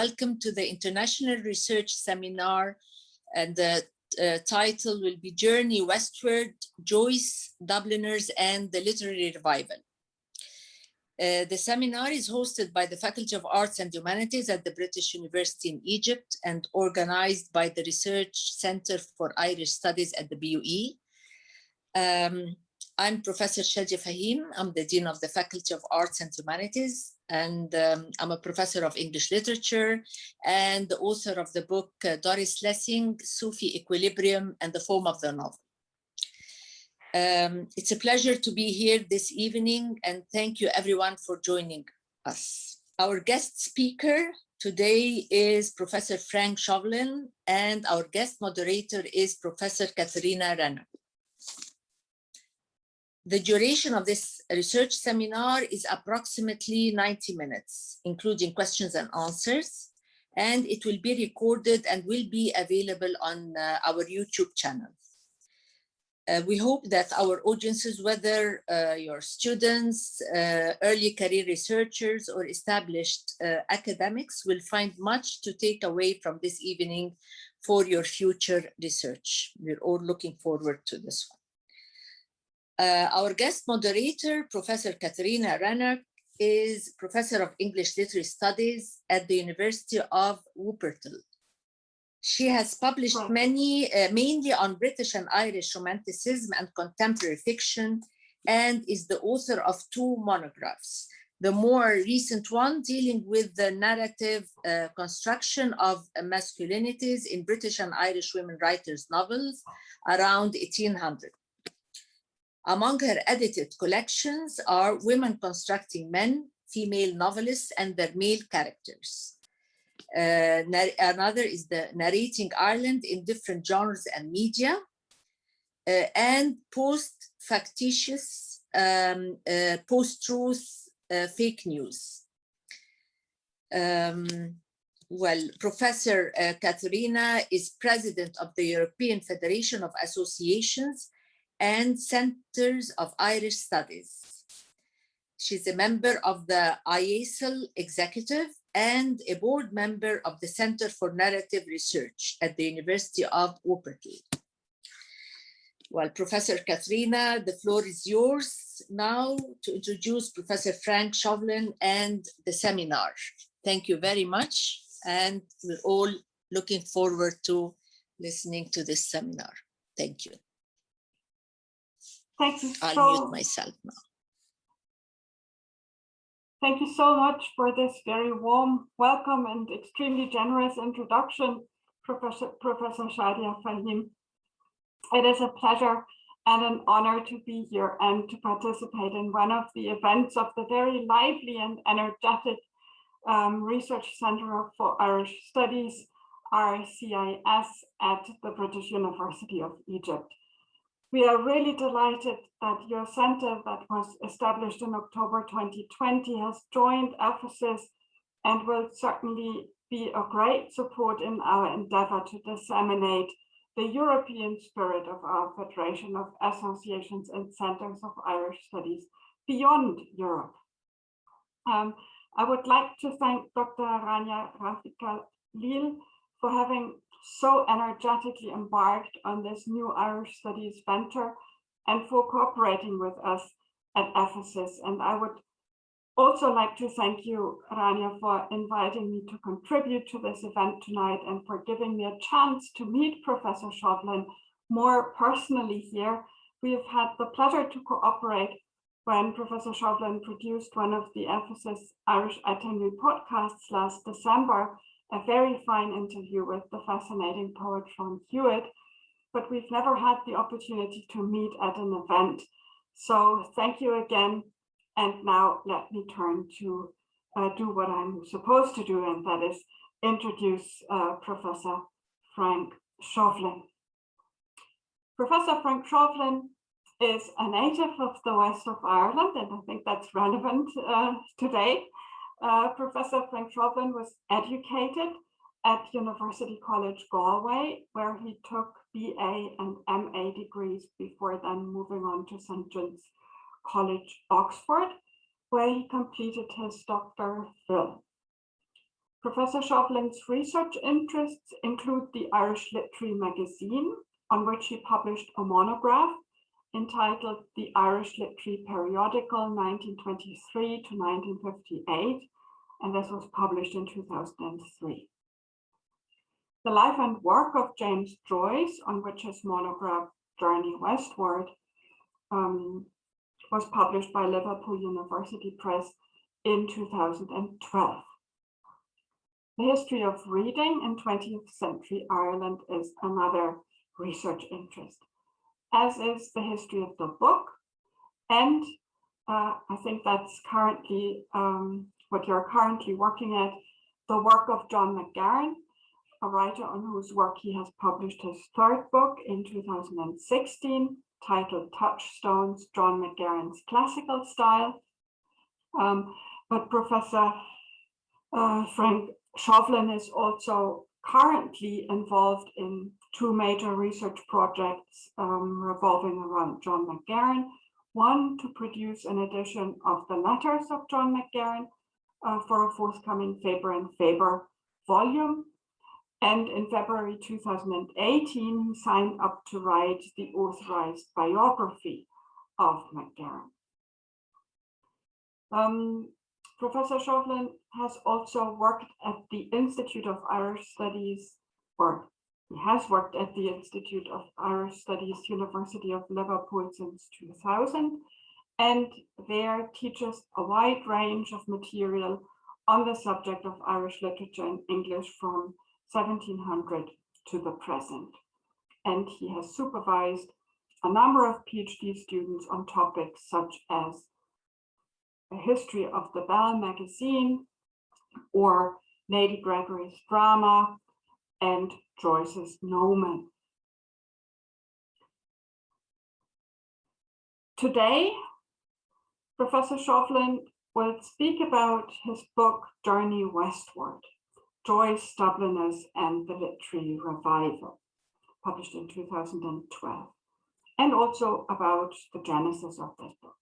welcome to the International Research Seminar, and the title will be Journey Westward, Joyce, Dubliners, and the Literary Revival. The seminar is hosted by the Faculty of Arts and Humanities at the British University in Egypt and organized by the Research Centre for Irish Studies at the BUE. I'm Professor Shadia Fahim. I'm the Dean of the Faculty of Arts and Humanities, and I'm a professor of English literature and the author of the book Doris Lessing, Sufi Equilibrium and the Form of the Novel. It's a pleasure to be here this evening, and thank you everyone for joining us. Our guest speaker today is Professor Frank Shovlin, and our guest moderator is Professor Katharina Renner. The duration of this research seminar is approximately 90 minutes, including questions and answers, and it will be recorded and will be available on our YouTube channel. We hope that our audiences, whether your students, early career researchers, or established academics, will find much to take away from this evening for your future research. We're all looking forward to this one. Our guest moderator, Professor Katharina Renner, is Professor of English Literary Studies at the University of Wuppertal. She has published many, mainly on British and Irish Romanticism and contemporary fiction, and is the author of 2 monographs. The more recent one dealing with the narrative construction of masculinities in British and Irish women writers' novels around 1800. Among her edited collections are Women Constructing Men, Female Novelists and Their Male Characters. Another is the Narrating Ireland in Different Genres and Media, and Post-Factitious, Post-Truth, Fake News. Well, Professor Katharina is President of the European Federation of Associations and Centers of Irish Studies. She's a member of the IASL Executive and a board member of the Center for Narrative Research at the University of Wuppertal. Well, Professor Katharina, the floor is yours now to introduce Professor Frank Shovlin and the seminar. Thank you very much, and we're all looking forward to listening to this seminar. Thank you. Thank you. I'll mute myself now. Thank you so much for this very warm welcome and extremely generous introduction, Professor Shadia Fahim. It is a pleasure and an honor to be here and to participate in one of the events of the very lively and energetic Research Centre for Irish Studies, RCIS, at the British University of Egypt. We are really delighted that your center that was established in October 2020 has joined EFACIS and will certainly be a great support in our endeavor to disseminate the European spirit of our Federation of Associations and Centers of Irish Studies beyond Europe. I would like to thank Dr. Rania, Rafik, Khalil for having so energetically embarked on this new Irish Studies venture and for cooperating with us at EFACIS. And I would also like to thank you, Rania, for inviting me to contribute to this event tonight and for giving me a chance to meet Professor Shovlin more personally here. We have had the pleasure to cooperate when Professor Shovlin produced one of the EFACIS Irish Itinerary podcasts last December, a very fine interview with the fascinating poet from Hewitt, but we've never had the opportunity to meet at an event. So thank you again. And now let me turn to do what I'm supposed to do, and that is introduce Professor Frank Shovlin. Professor Frank Shovlin is a native of the west of Ireland, and I think that's relevant today. Professor Frank Shovlin was educated at University College Galway, where he took BA and MA degrees before then moving on to St. John's College, Oxford, where he completed his Dr. Phil. Professor Shovlin's research interests include the Irish Literary magazine, on which he published a monograph entitled The Irish Literary Periodical 1923 to 1958, and this was published in 2003. The life and work of James Joyce, on which his monograph Journey Westward was published by Liverpool University Press in 2012. The history of reading in 20th century Ireland is another research interest, as is the history of the book. And I think that's currently what you're currently working at, the work of John McGarren, a writer on whose work he has published his third book in 2016, titled Touchstones, John McGarren's Classical Style. But Professor Frank Shovlin is also currently involved in two major research projects revolving around John McGarren. One, to produce an edition of the letters of John McGarren for a forthcoming Faber and Faber volume. And in February 2018, he signed up to write the authorized biography of McGarren. Professor Shovlin has also worked at the Institute of Irish Studies, or he has worked at the Institute of Irish Studies, University of Liverpool since 2000, and there teaches a wide range of material on the subject of Irish literature in English from 1700 to the present. And he has supervised a number of PhD students on topics such as the history of the Bell magazine, or Lady Gregory's drama, and Joyce's Gnomon. Today, Professor Shovlin will speak about his book, Journey Westward, Joyce, Dubliners, and the Literary Revival, published in 2012, and also about the genesis of this book.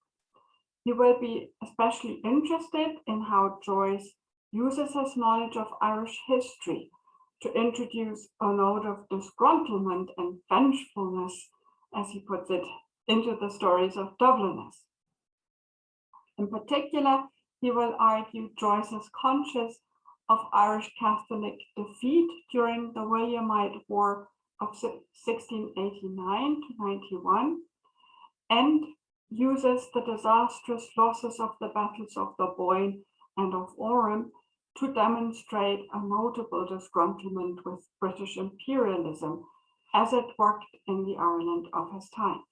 He will be especially interested in how Joyce uses his knowledge of Irish history to introduce a note of disgruntlement and vengefulness, as he puts it, into the stories of Dubliners. In particular, he will argue Joyce is conscious of Irish Catholic defeat during the Williamite War of 1689 to 91, and uses the disastrous losses of the battles of the Boyne and of Ocram to demonstrate a notable disgruntlement with British imperialism as it worked in the Ireland of his times.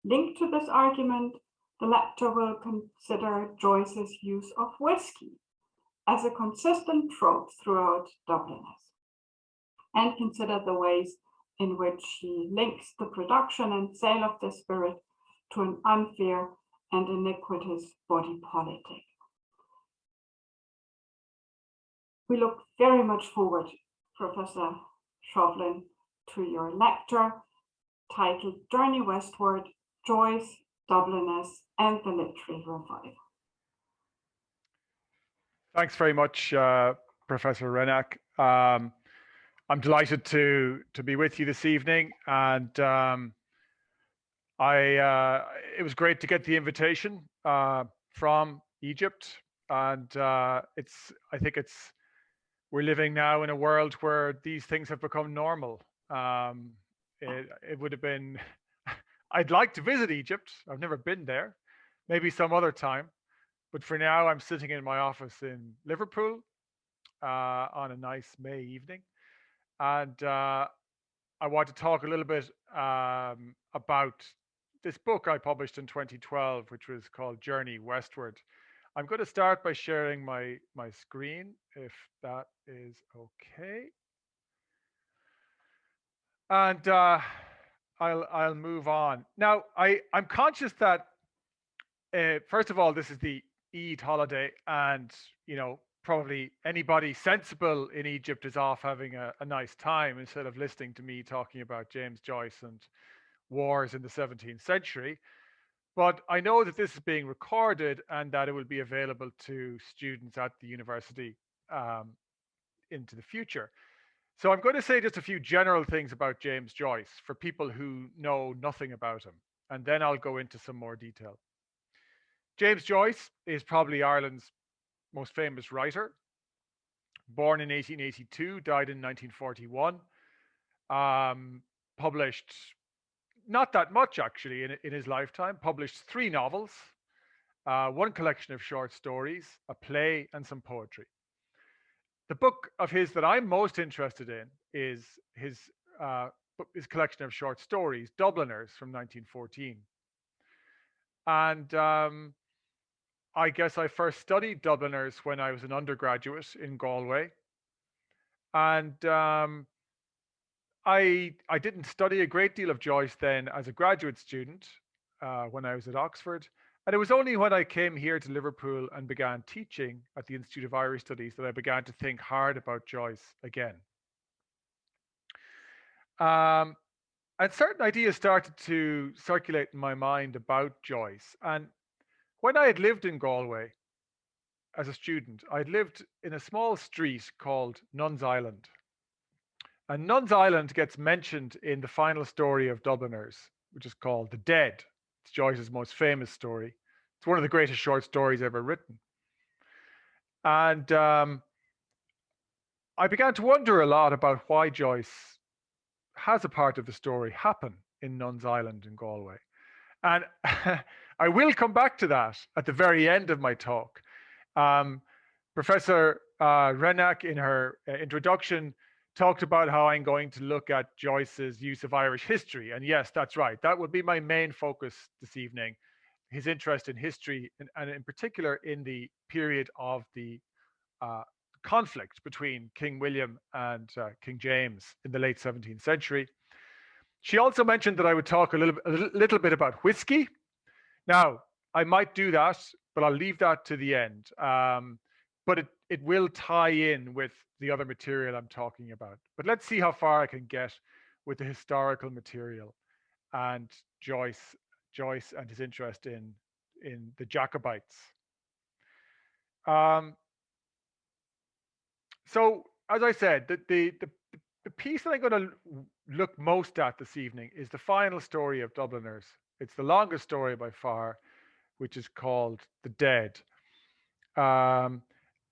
Linked to this argument, the lecturer will consider Joyce's use of whiskey as a consistent trope throughout Dubliners, and consider the ways in which he links the production and sale of the spirit to an unfair and iniquitous body politic. We look very much forward, Professor Shovlin, to your lecture titled Journey Westward, Joyce, Dubliners, and the Literary Revival. Thanks very much, Professor Rennhak. I'm delighted to be with you this evening, and it was great to get the invitation from Egypt, and I think we're living now in a world where these things have become normal. It would have been, I'd like to visit Egypt. I've never been there, maybe some other time, but for now I'm sitting in my office in Liverpool on a nice May evening, and I want to talk a little bit about this book I published in 2012, which was called Journey Westward. I'm going to start by sharing my screen, if that is okay. And I'll move on. Now, I'm conscious that, first of all, this is the Eid holiday, and, you know, probably anybody sensible in Egypt is off having a nice time instead of listening to me talking about James Joyce and wars in the 17th century. But I know that this is being recorded and that it will be available to students at the university into the future. So I'm going to say just a few general things about James Joyce for people who know nothing about him, and then I'll go into some more detail. James Joyce is probably Ireland's most famous writer. Born in 1882, died in 1941. Published not that much actually in his lifetime. Published 3 novels, 1 collection of short stories, a play, and some poetry. The book of his that I'm most interested in is his collection of short stories, Dubliners, from 1914. And I guess I first studied Dubliners when I was an undergraduate in Galway. And I didn't study a great deal of Joyce then as a graduate student when I was at Oxford. And it was only when I came here to Liverpool and began teaching at the Institute of Irish Studies that I began to think hard about Joyce again. And certain ideas started to circulate in my mind about Joyce. And when I had lived in Galway as a student, I'd lived in a small street called Nuns Island. And Nuns Island gets mentioned in the final story of Dubliners, which is called The Dead. It's Joyce's most famous story. It's one of the greatest short stories ever written. And I began to wonder a lot about why Joyce has a part of the story happen in Nuns Island in Galway. And I will come back to that at the very end of my talk. Professor Rennhak, in her introduction, talked about how I'm going to look at Joyce's use of Irish history. And yes, that's right. That would be my main focus this evening, his interest in history, and in particular in the period of the conflict between King William and King James in the late 17th century. She also mentioned that I would talk a little bit about whiskey. Now, I might do that, but I'll leave that to the end. But it will tie in with the other material I'm talking about. But let's see how far I can get with the historical material and Joyce and his interest in the Jacobites. So, as I said, the piece that I'm going to look most at this evening is the final story of Dubliners. It's the longest story by far, which is called The Dead. And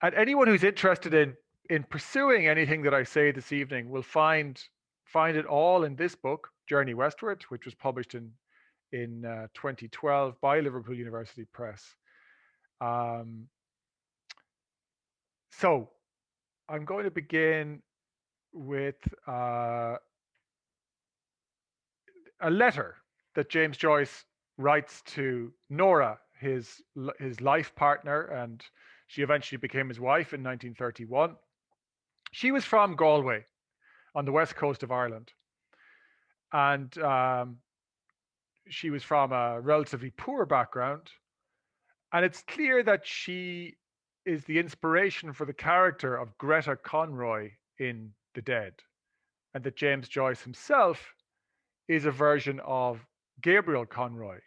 anyone who's interested in pursuing anything that I say this evening will find it all in this book, Journey Westward, which was published in 2012 by Liverpool University Press. So I'm going to begin with a letter that James Joyce writes to Nora, his life partner, and she eventually became his wife in 1931. She was from Galway on the west coast of Ireland. And she was from a relatively poor background. And it's clear that she is the inspiration for the character of Greta Conroy in The Dead, and that James Joyce himself is a version of Gabriel Conroy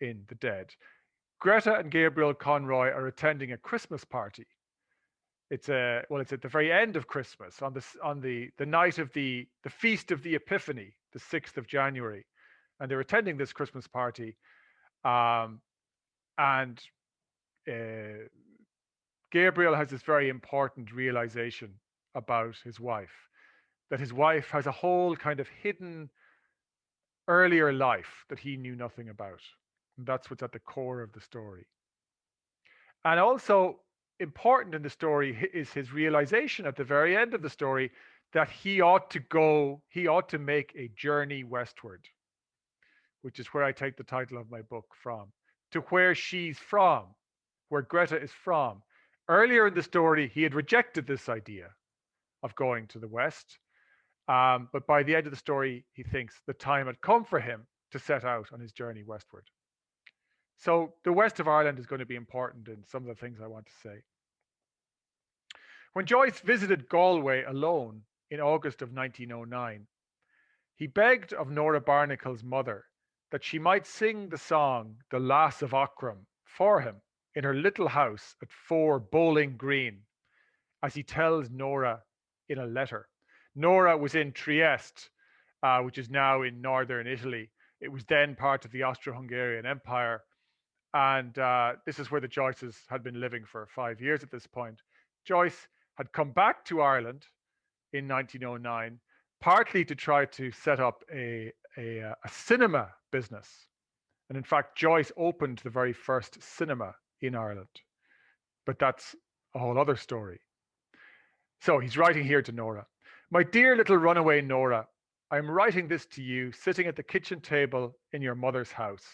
in The Dead. Greta and Gabriel Conroy are attending a Christmas party. It's at the very end of Christmas, on the night of the feast of the Epiphany, the 6th of January, and they're attending this Christmas party, and Gabriel has this very important realization about his wife, that his wife has a whole kind of hidden earlier life that he knew nothing about. And that's what's at the core of the story. And also important in the story is his realization at the very end of the story that he ought to make a journey westward, which is where I take the title of my book from, to where she's from, where Greta is from. Earlier in the story, he had rejected this idea of going to the west. But by the end of the story, he thinks the time had come for him to set out on his journey westward. So the west of Ireland is going to be important in some of the things I want to say. When Joyce visited Galway alone in August of 1909, he begged of Nora Barnacle's mother that she might sing the song The Lass of Ocram for him in her little house at 4 Bowling Green, as he tells Nora in a letter. Nora was in Trieste, which is now in northern Italy. It was then part of the Austro-Hungarian Empire. And this is where the Joyces had been living for 5 years at this point. Joyce had come back to Ireland in 1909, partly to try to set up a cinema business. And in fact, Joyce opened the very first cinema in Ireland. But that's a whole other story. So he's writing here to Nora. My dear little runaway Nora, I am writing this to you sitting at the kitchen table in your mother's house.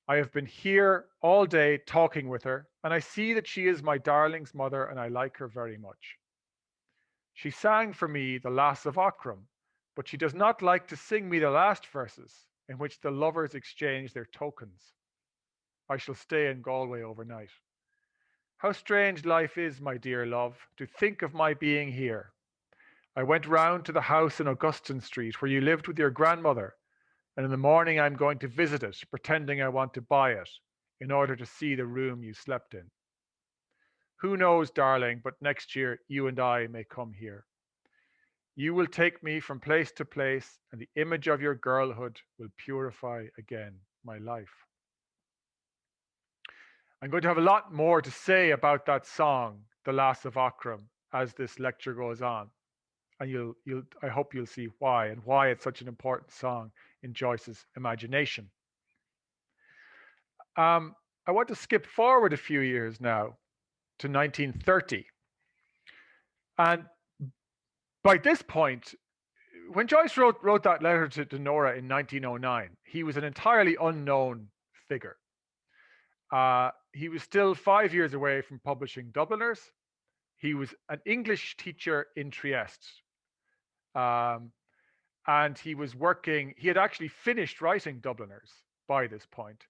I have been here all day talking with her, and I see that she is my darling's mother, and I like her very much. She sang for me the Lass of Ocram, but she does not like to sing me the last verses, in which the lovers exchange their tokens. I shall stay in Galway overnight. How strange life is, my dear love, to think of my being here. I went round to the house in Augustin Street where you lived with your grandmother, and in the morning I'm going to visit it, pretending I want to buy it, in order to see the room you slept in. Who knows, darling, but next year you and I may come here. You will take me from place to place, and the image of your girlhood will purify again my life. I'm going to have a lot more to say about that song, The Lass of Ocram, as this lecture goes on. And I hope you'll see why, and why it's such an important song in Joyce's imagination. I want to skip forward a few years now to 1930. And by this point, when Joyce wrote that letter to Nora in 1909, he was an entirely unknown figure. He was still 5 years away from publishing Dubliners. He was an English teacher in Trieste. And he had actually finished writing Dubliners by this point.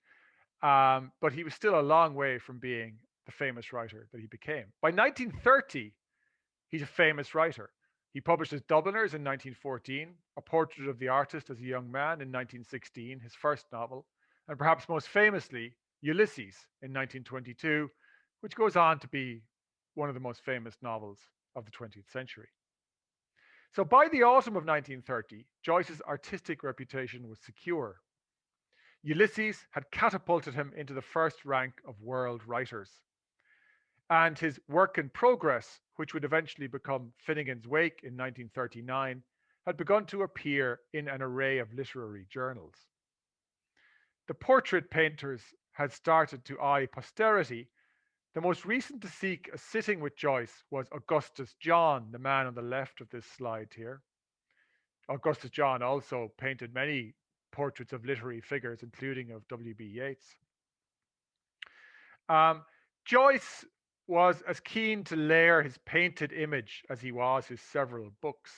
But he was still a long way from being the famous writer that he became. By 1930, he's a famous writer. He published his Dubliners in 1914, A Portrait of the Artist as a Young Man in 1916, his first novel, and perhaps most famously, Ulysses in 1922, which goes on to be one of the most famous novels of the 20th century. So by the autumn of 1930, Joyce's artistic reputation was secure. Ulysses had catapulted him into the first rank of world writers. And his work in progress, which would eventually become Finnegan's Wake in 1939, had begun to appear in an array of literary journals. The portrait painters had started to eye posterity. The most recent to seek a sitting with Joyce was Augustus John, the man on the left of this slide here. Augustus John also painted many portraits of literary figures, including of W.B. Yeats. Joyce was as keen to layer his painted image as he was his several books.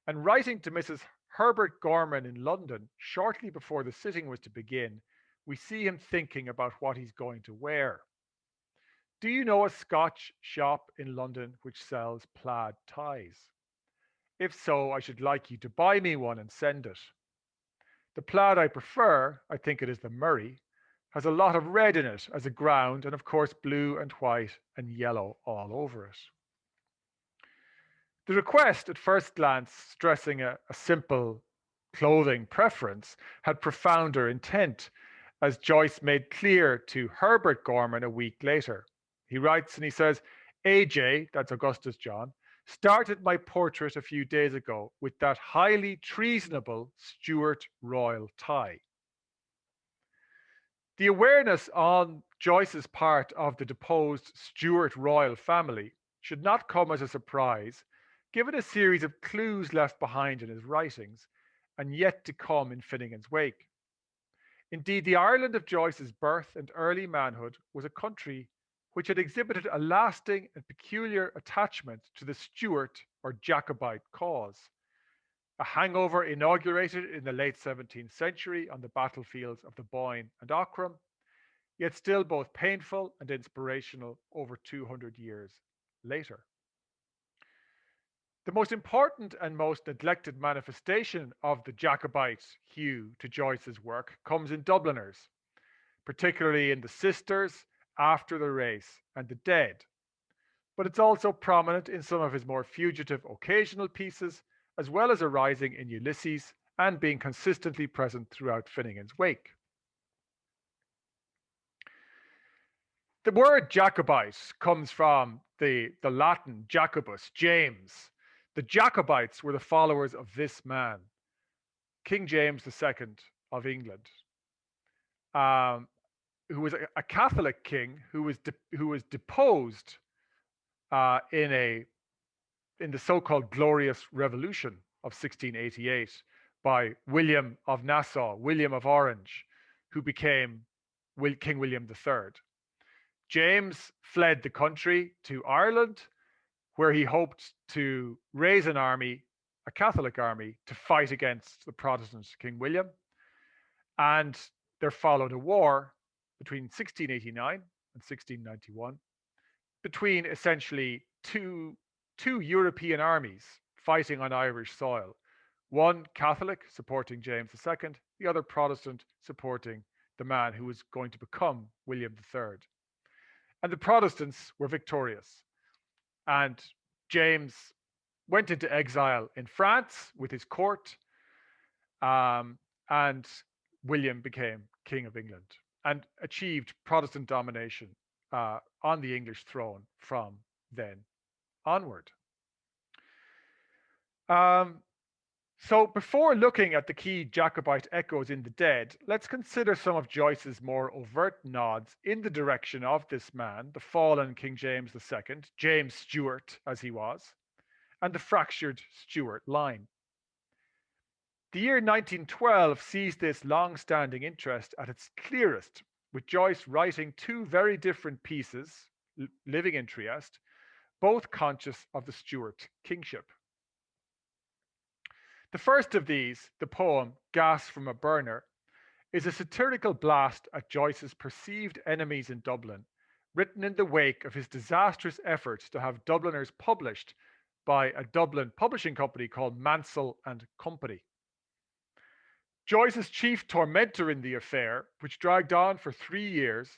And writing to Mrs. Herbert Gorman in London shortly before the sitting was to begin, we see him thinking about what he's going to wear. Do you know a Scotch shop in London which sells plaid ties? If so, I should like you to buy me one and send it. The plaid I prefer, I think it is the Murray, has a lot of red in it as a ground, and of course blue and white and yellow all over it. The request, at first glance, stressing a simple clothing preference, had profounder intent, as Joyce made clear to Herbert Gorman a week later. He writes and he says, AJ, that's Augustus John, started my portrait a few days ago with that highly treasonable Stuart royal tie. The awareness on Joyce's part of the deposed Stuart royal family should not come as a surprise, given a series of clues left behind in his writings, and yet to come in Finnegan's Wake. Indeed, the Ireland of Joyce's birth and early manhood was a country which had exhibited a lasting and peculiar attachment to the Stuart or Jacobite cause, a hangover inaugurated in the late 17th century on the battlefields of the Boyne and Ocram, yet still both painful and inspirational over 200 years later. The most important and most neglected manifestation of the Jacobite hue to Joyce's work comes in Dubliners, particularly in The Sisters, After the Race, and The Dead. but it's also prominent in some of his more fugitive occasional pieces, as well as arising in Ulysses and being consistently present throughout Finnegan's Wake. The word Jacobite comes from the Latin Jacobus, James. The Jacobites were the followers of this man, King James II of England, who was a Catholic king who was deposed in the so-called Glorious Revolution of 1688 by William of Nassau, William of Orange, who became King William III. James fled the country to Ireland, where he hoped to raise an army, a Catholic army, to fight against the Protestant King William. And there followed a war between 1689 and 1691 between essentially two European armies fighting on Irish soil. One Catholic supporting James II, the other Protestant supporting the man who was going to become William III. And the Protestants were victorious. And James went into exile in France with his court, and William became King of England and achieved Protestant domination on the English throne from then onward. So before looking at the key Jacobite echoes in the dead, let's consider some of Joyce's more overt nods in the direction of this man, the fallen King James II, James Stuart as he was, and the fractured Stuart line. The year 1912 sees this long-standing interest at its clearest, with Joyce writing two very different pieces, living in Trieste, both conscious of the Stuart kingship. The first of these, the poem Gas from a Burner, is a satirical blast at Joyce's perceived enemies in Dublin, written in the wake of his disastrous efforts to have Dubliners published by a Dublin publishing company called Mansell and Company. Joyce's chief tormentor in the affair, which dragged on for 3 years,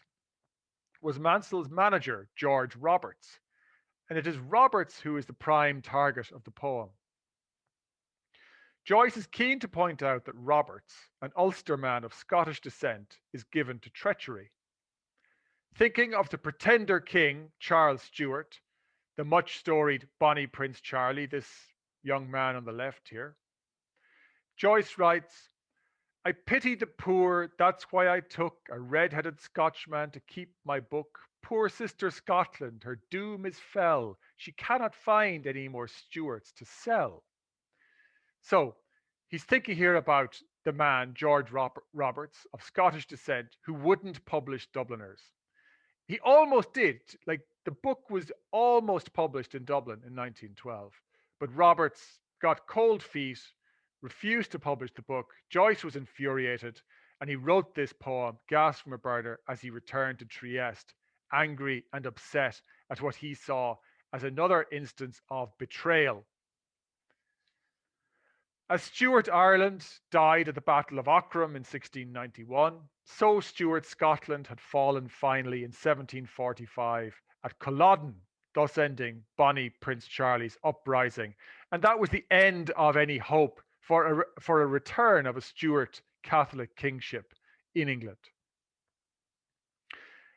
was Mansell's manager, George Roberts, and it is Roberts who is the prime target of the poem. Joyce is keen to point out that Roberts, an Ulster man of Scottish descent, is given to treachery. Thinking of the pretender king, Charles Stuart, the much-storied Bonnie Prince Charlie, this young man on the left here, Joyce writes, I pity the poor, that's why I took a red-headed Scotchman to keep my book. Poor sister Scotland, her doom is fell. She cannot find any more Stuarts to sell. So he's thinking here about the man, George Roberts, of Scottish descent, who wouldn't publish Dubliners. He almost did. Like, the book was almost published in Dublin in 1912. But Roberts got cold feet, refused to publish the book. Joyce was infuriated, and he wrote this poem, Gas from a Burner, as he returned to Trieste, angry and upset at what he saw as another instance of betrayal. As Stuart Ireland died at the Battle of Ocram in 1691, so Stuart Scotland had fallen finally in 1745 at Culloden, thus ending Bonnie Prince Charlie's uprising. And that was the end of any hope for a return of a Stuart Catholic kingship in England.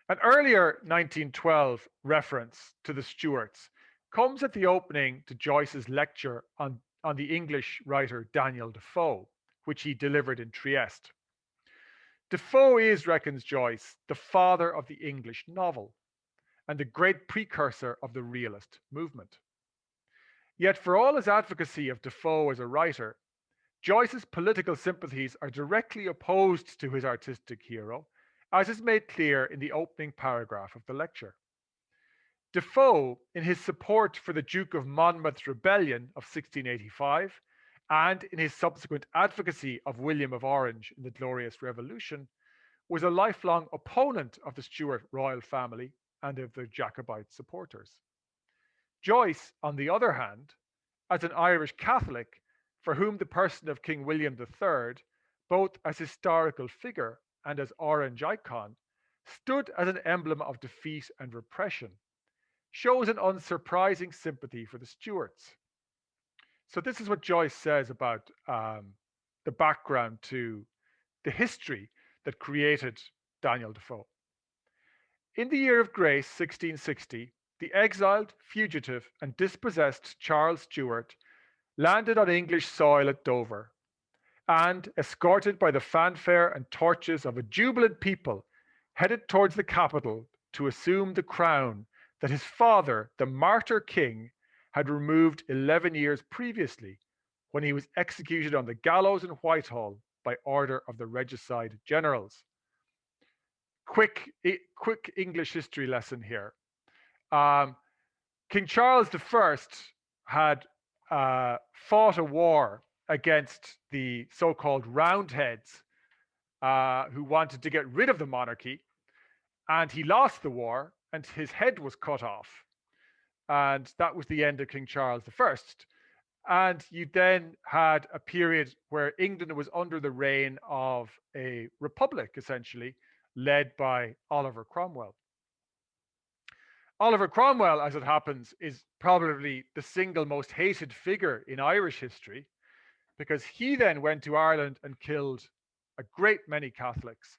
An earlier 1912 reference to the Stuarts comes at the opening to Joyce's lecture on the English writer Daniel Defoe, which he delivered in Trieste. Defoe is, reckons Joyce, the father of the English novel and the great precursor of the realist movement. Yet for all his advocacy of Defoe as a writer, Joyce's political sympathies are directly opposed to his artistic hero, as is made clear in the opening paragraph of the lecture. Defoe, in his support for the Duke of Monmouth's rebellion of 1685, and in his subsequent advocacy of William of Orange in the Glorious Revolution, was a lifelong opponent of the Stuart royal family and of their Jacobite supporters. Joyce, on the other hand, as an Irish Catholic, for whom the person of King William III, both as historical figure and as Orange icon, stood as an emblem of defeat and repression, shows an unsurprising sympathy for the Stuarts. So this is what Joyce says about the background to the history that created Daniel Defoe. In the year of grace 1660, the exiled, fugitive, and dispossessed Charles Stuart landed on English soil at Dover, and, escorted by the fanfare and torches of a jubilant people, headed towards the capital to assume the crown that his father, the martyr king, had removed 11 years previously when he was executed on the gallows in Whitehall by order of the regicide generals. Quick English history lesson here. King Charles I had fought a war against the so-called Roundheads, who wanted to get rid of the monarchy, and he lost the war, and his head was cut off, and that was the end of King Charles I. And you then had a period where England was under the reign of a republic, essentially, led by Oliver Cromwell. Oliver Cromwell, as it happens, is probably the single most hated figure in Irish history, because he then went to Ireland and killed a great many Catholics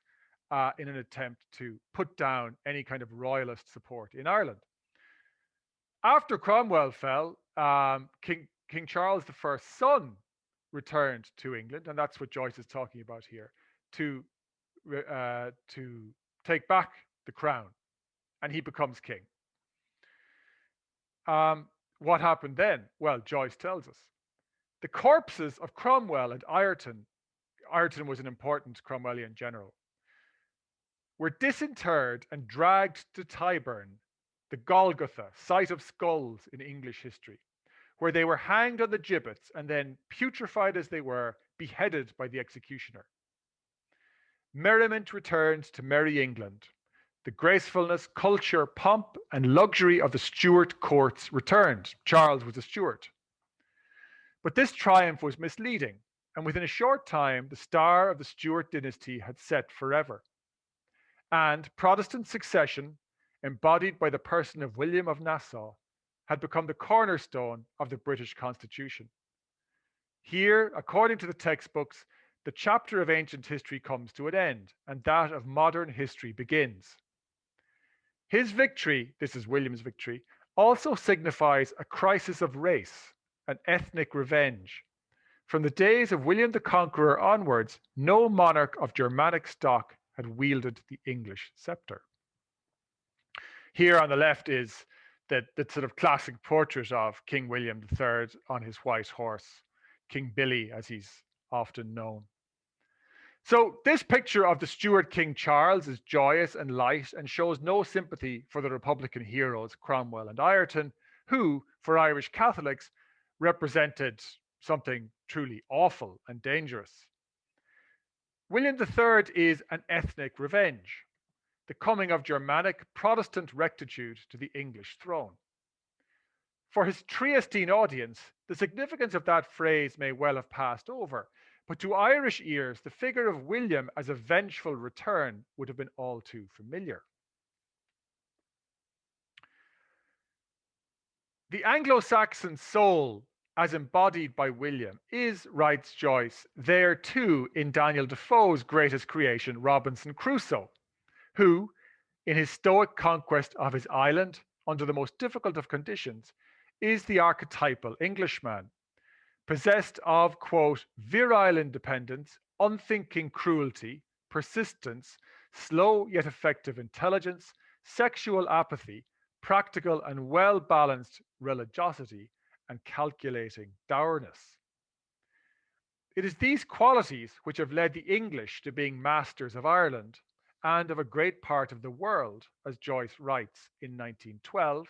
in an attempt to put down any kind of royalist support in Ireland. After Cromwell fell, King Charles I's son returned to England, and that's what Joyce is talking about here, to take back the crown, and he becomes king. What happened then? Well, Joyce tells us. The corpses of Cromwell and Ireton was an important Cromwellian general, were disinterred and dragged to Tyburn, the Golgotha, site of skulls in English history, where they were hanged on the gibbets and then, putrefied as they were, beheaded by the executioner. Merriment returned to merry England. The gracefulness, culture, pomp, and luxury of the Stuart courts returned. Charles was a Stuart. But this triumph was misleading, and within a short time, the star of the Stuart dynasty had set forever. And Protestant succession, embodied by the person of William of Nassau, had become the cornerstone of the British Constitution. Here, according to the textbooks, the chapter of ancient history comes to an end, and that of modern history begins. His victory, this is William's victory, also signifies a crisis of race, an ethnic revenge. From the days of William the Conqueror onwards, no monarch of Germanic stock had wielded the English scepter. Here on the left is the sort of classic portrait of King William III on his white horse, King Billy, as he's often known. So this picture of the Stuart King Charles is joyous and light and shows no sympathy for the Republican heroes Cromwell and Ireton, who, for Irish Catholics, represented something truly awful and dangerous. William III is an ethnic revenge, the coming of Germanic Protestant rectitude to the English throne. For his Triestine audience, the significance of that phrase may well have passed over, but to Irish ears, the figure of William as a vengeful return would have been all too familiar. The Anglo-Saxon soul, as embodied by William, is, writes Joyce, there too in Daniel Defoe's greatest creation, Robinson Crusoe, who, in his stoic conquest of his island under the most difficult of conditions, is the archetypal Englishman, possessed of, quote, virile independence, unthinking cruelty, persistence, slow yet effective intelligence, sexual apathy, practical and well-balanced religiosity, and calculating dourness. It is these qualities which have led the English to being masters of Ireland and of a great part of the world, as Joyce writes in 1912.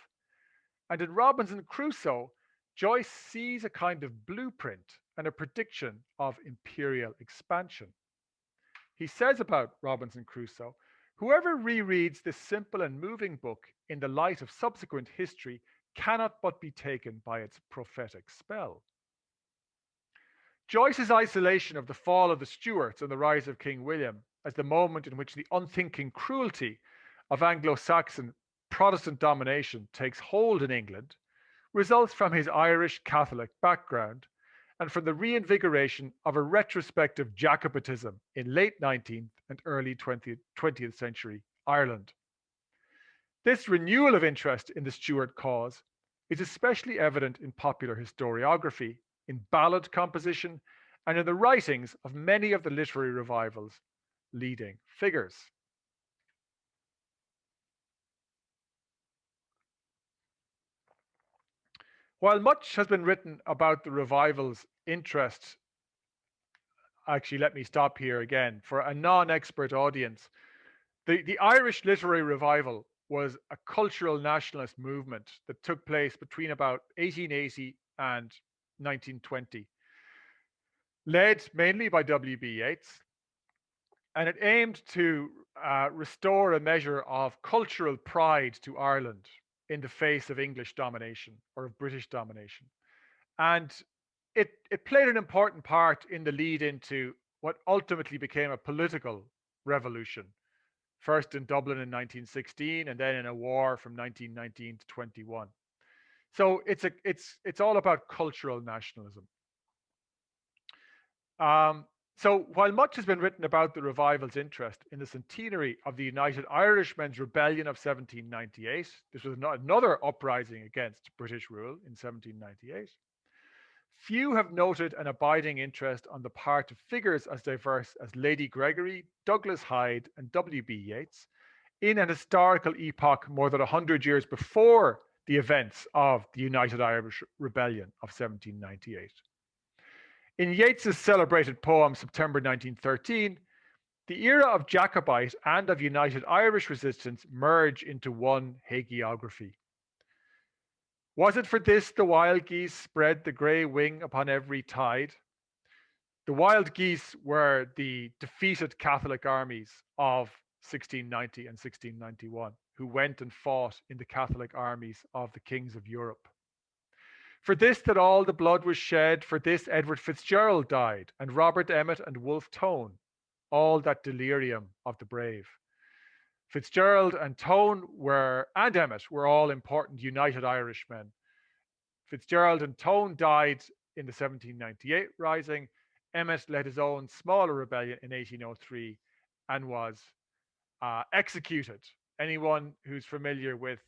And in Robinson Crusoe, Joyce sees a kind of blueprint and a prediction of imperial expansion. He says about Robinson Crusoe, whoever rereads this simple and moving book in the light of subsequent history cannot but be taken by its prophetic spell. Joyce's isolation of the fall of the Stuarts and the rise of King William as the moment in which the unthinking cruelty of Anglo-Saxon Protestant domination takes hold in England results from his Irish Catholic background and from the reinvigoration of a retrospective Jacobitism in late 19th and early 20th century Ireland. This renewal of interest in the Stuart cause is especially evident in popular historiography, in ballad composition, and in the writings of many of the literary revival's leading figures. While much has been written about the revival's interest, actually, let me stop here again. For a non-expert audience, the Irish literary revival was a cultural nationalist movement that took place between about 1880 and 1920, led mainly by W.B. Yeats, and it aimed to restore a measure of cultural pride to Ireland in the face of English domination or of British domination. And it played an important part in the lead into what ultimately became a political revolution, first in Dublin in 1916 and then in a war from 1919 to 21. So it's all about cultural nationalism. So while much has been written about the revival's interest in the centenary of the United Irishmen's Rebellion of 1798, this was another uprising against British rule in 1798, few have noted an abiding interest on the part of figures as diverse as Lady Gregory, Douglas Hyde, and W.B. Yeats in an historical epoch more than 100 years before the events of the United Irish Rebellion of 1798. In Yeats's celebrated poem, September 1913, the era of Jacobite and of United Irish resistance merge into one hagiography. Was it for this the wild geese spread the grey wing upon every tide? The wild geese were the defeated Catholic armies of 1690 and 1691, who went and fought in the Catholic armies of the kings of Europe. For this that all the blood was shed, for this Edward Fitzgerald died, and Robert Emmet and Wolfe Tone, all that delirium of the brave. Fitzgerald and Tone and Emmet were all important United Irishmen. Fitzgerald and Tone died in the 1798 rising. Emmet led his own smaller rebellion in 1803 and was executed. Anyone who's familiar with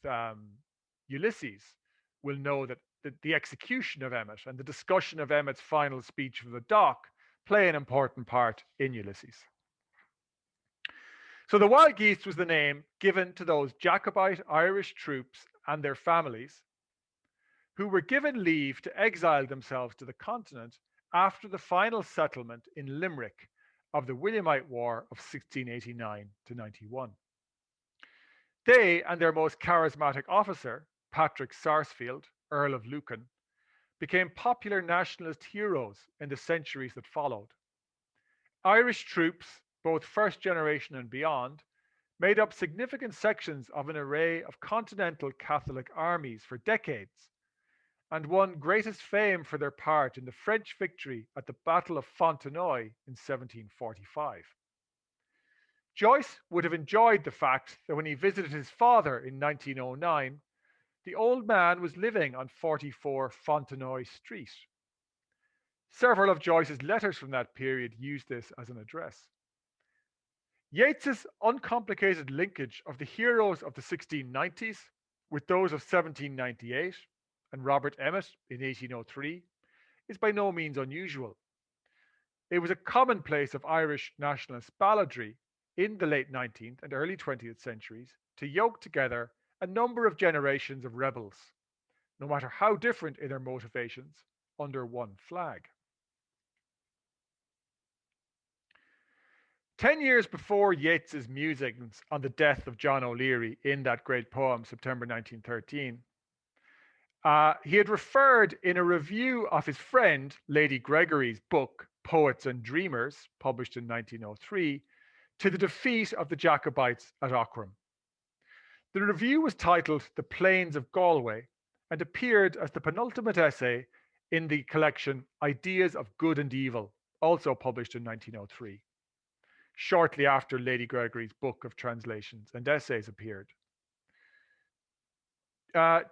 Ulysses will know that the execution of Emmet and the discussion of Emmet's final speech from the dock play an important part in Ulysses. So the Wild Geese was the name given to those Jacobite Irish troops and their families who were given leave to exile themselves to the continent after the final settlement in Limerick of the Williamite War of 1689 to 91. They and their most charismatic officer, Patrick Sarsfield, Earl of Lucan, became popular nationalist heroes in the centuries that followed. Irish troops, both first generation and beyond, made up significant sections of an array of continental Catholic armies for decades, and won greatest fame for their part in the French victory at the Battle of Fontenoy in 1745. Joyce would have enjoyed the fact that when he visited his father in 1909, the old man was living on 44 Fontenoy Street. Several of Joyce's letters from that period use this as an address. Yeats's uncomplicated linkage of the heroes of the 1690s with those of 1798 and Robert Emmet in 1803 is by no means unusual. It was a commonplace of Irish nationalist balladry in the late 19th and early 20th centuries to yoke together a number of generations of rebels, no matter how different in their motivations, under one flag. 10 years before Yeats's musings on the death of John O'Leary in that great poem, September 1913, he had referred in a review of his friend Lady Gregory's book, Poets and Dreamers, published in 1903, to the defeat of the Jacobites at Ocram. The review was titled The Plains of Galway and appeared as the penultimate essay in the collection Ideas of Good and Evil, also published in 1903, shortly after Lady Gregory's book of translations and essays appeared.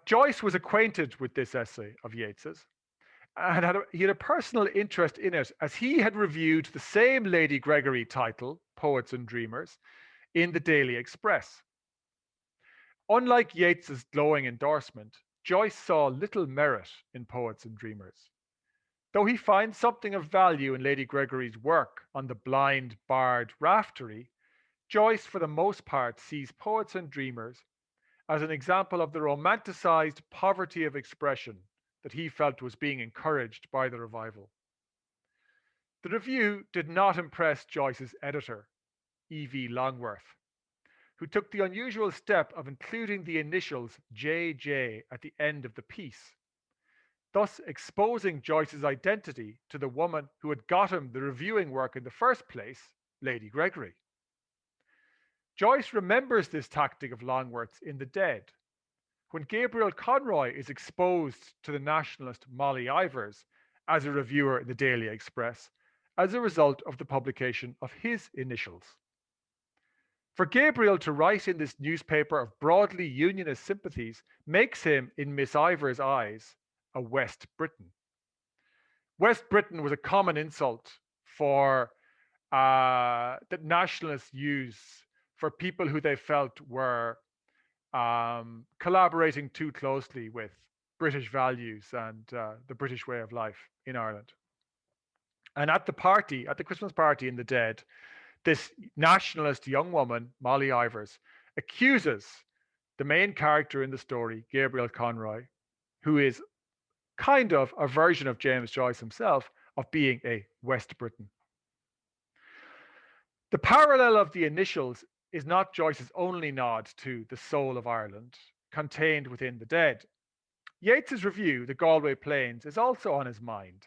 Joyce was acquainted with this essay of Yeats's, and he had a personal interest in it as he had reviewed the same Lady Gregory title, Poets and Dreamers, in the Daily Express. Unlike Yeats's glowing endorsement, Joyce saw little merit in Poets and Dreamers. Though he finds something of value in Lady Gregory's work on the blind bard Raftery, Joyce, for the most part, sees Poets and Dreamers as an example of the romanticized poverty of expression that he felt was being encouraged by the revival. The review did not impress Joyce's editor, E.V. Longworth, who took the unusual step of including the initials J.J. at the end of the piece, thus exposing Joyce's identity to the woman who had got him the reviewing work in the first place, Lady Gregory. Joyce remembers this tactic of Longworth's in The Dead, when Gabriel Conroy is exposed to the nationalist Molly Ivors as a reviewer in the Daily Express as a result of the publication of his initials. For Gabriel to write in this newspaper of broadly unionist sympathies makes him, in Miss Ivors' eyes, a West Briton. West Briton was a common insult for that nationalists use for people who they felt were collaborating too closely with British values and the British way of life in Ireland. And at the party, at the Christmas party in The Dead, this nationalist young woman, Molly Ivors, accuses the main character in the story, Gabriel Conroy, who is kind of a version of James Joyce himself, of being a West Briton. The parallel of the initials is not Joyce's only nod to the soul of Ireland contained within The Dead. Yeats's review, The Galway Plains, is also on his mind,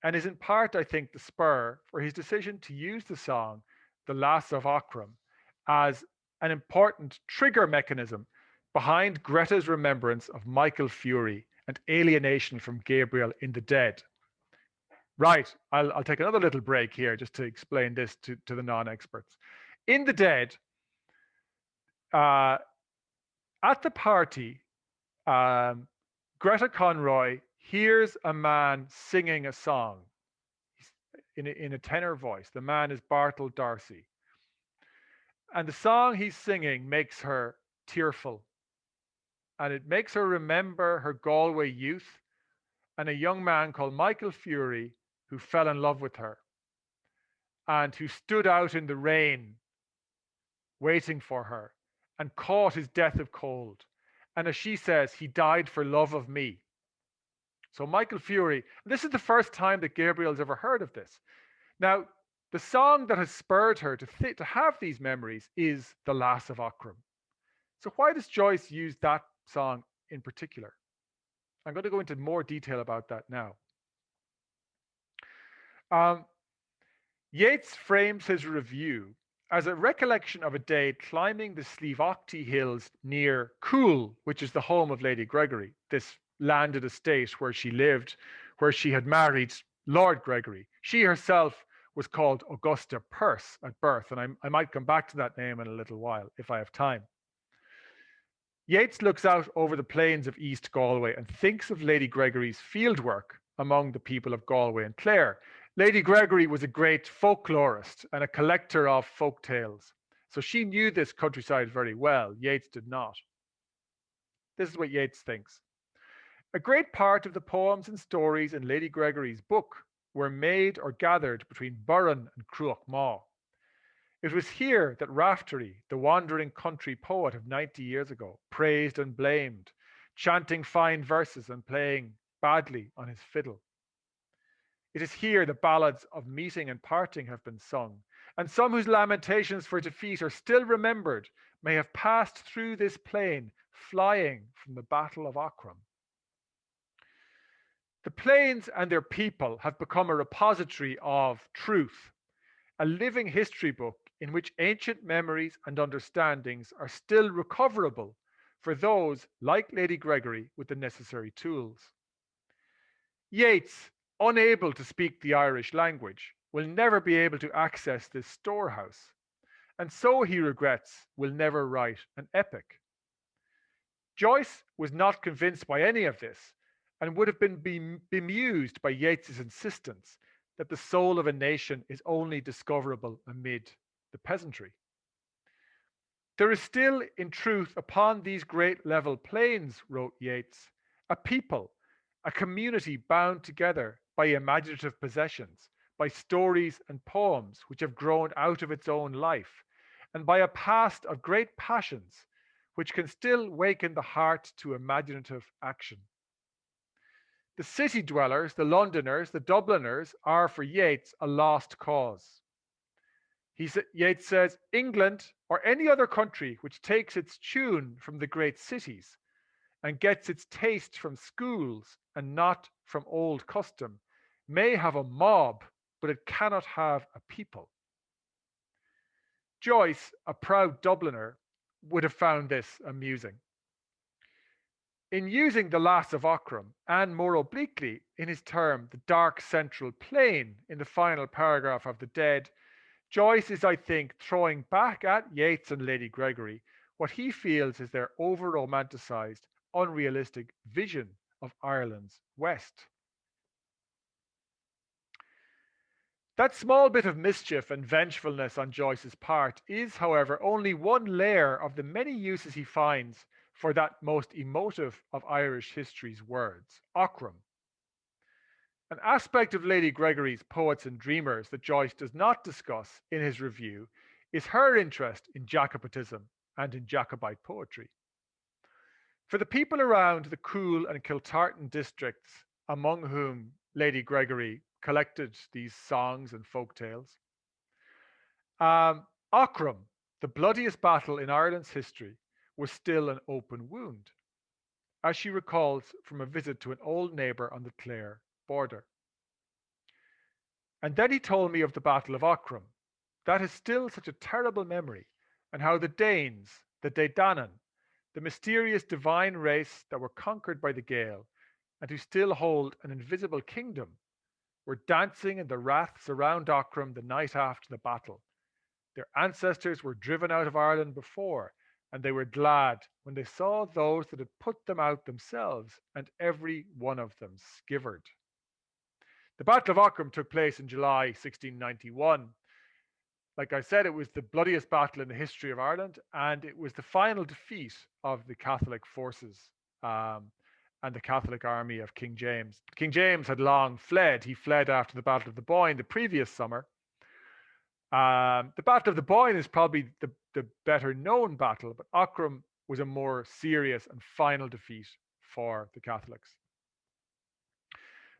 and is in part, I think, the spur for his decision to use the song The Lass of Ocram as an important trigger mechanism behind Greta's remembrance of Michael Fury and alienation from Gabriel in The Dead. Right, I'll take another little break here just to explain this to the non-experts. In The Dead, at the party, Greta Conroy hears a man singing a song in a tenor voice. The man is Bartle Darcy. And the song he's singing makes her tearful. And it makes her remember her Galway youth and a young man called Michael Fury who fell in love with her and who stood out in the rain waiting for her and caught his death of cold. And as she says, he died for love of me. So Michael Fury, this is the first time that Gabriel's ever heard of this. Now, the song that has spurred her to have these memories is The Lass of Ocram. So why does Joyce use that song in particular? I'm going to go into more detail about that now. Yeats frames his review as a recollection of a day climbing the Slieveaughty Hills near Coole, which is the home of Lady Gregory, this landed estate where she lived, where she had married Lord Gregory. She herself was called Augusta Perce at birth, and I might come back to that name in a little while if I have time. Yeats looks out over the plains of East Galway and thinks of Lady Gregory's fieldwork among the people of Galway and Clare. Lady Gregory was a great folklorist and a collector of folk tales. So she knew this countryside very well. Yeats did not. This is what Yeats thinks. A great part of the poems and stories in Lady Gregory's book were made or gathered between Burren and Cruachmaw. It was here that Raftery, the wandering country poet of 90 years ago, praised and blamed, chanting fine verses and playing badly on his fiddle. It is here the ballads of meeting and parting have been sung, and some whose lamentations for defeat are still remembered may have passed through this plain, flying from the Battle of Ocram. The plains and their people have become a repository of truth, a living history book in which ancient memories and understandings are still recoverable for those, like Lady Gregory, with the necessary tools. Yeats, unable to speak the Irish language, will never be able to access this storehouse, and so, he regrets, will never write an epic. Joyce was not convinced by any of this and would have been bemused by Yeats's insistence that the soul of a nation is only discoverable amid the peasantry. There is still, in truth, upon these great level plains, wrote Yeats, a people, a community bound together by imaginative possessions, by stories and poems which have grown out of its own life, and by a past of great passions which can still waken the heart to imaginative action. The city dwellers, the Londoners, the Dubliners, are for Yeats a lost cause. Yeats says, England or any other country which takes its tune from the great cities and gets its taste from schools and not from old custom may have a mob, but it cannot have a people. Joyce, a proud Dubliner, would have found this amusing. In using the Lass of Ocram, and more obliquely in his term, the dark central plain, in the final paragraph of The Dead, Joyce is, I think, throwing back at Yeats and Lady Gregory what he feels is their over-romanticised, unrealistic vision of Ireland's West. That small bit of mischief and vengefulness on Joyce's part is, however, only one layer of the many uses he finds for that most emotive of Irish history's words, Ocram. An aspect of Lady Gregory's Poets and Dreamers that Joyce does not discuss in his review is her interest in Jacobitism and in Jacobite poetry. For the people around the Cool and Kiltartan districts, among whom Lady Gregory collected these songs and folk tales, Ocram, the bloodiest battle in Ireland's history, was still an open wound, as she recalls from a visit to an old neighbour on the Clare border. And then he told me of the Battle of Ocram. That is still such a terrible memory, and how the Danes, the Daidanan, the mysterious divine race that were conquered by the Gael, and who still hold an invisible kingdom, were dancing in the raths around Ocram the night after the battle. Their ancestors were driven out of Ireland before, and they were glad when they saw those that had put them out themselves, and every one of them skivered. The Battle of Ocram took place in July 1691. Like I said, it was the bloodiest battle in the history of Ireland, and it was the final defeat of the Catholic forces and the Catholic army of King James. King James had long fled. He fled after the Battle of the Boyne the previous summer. The Battle of the Boyne is probably the better known battle, but Ocram was a more serious and final defeat for the Catholics.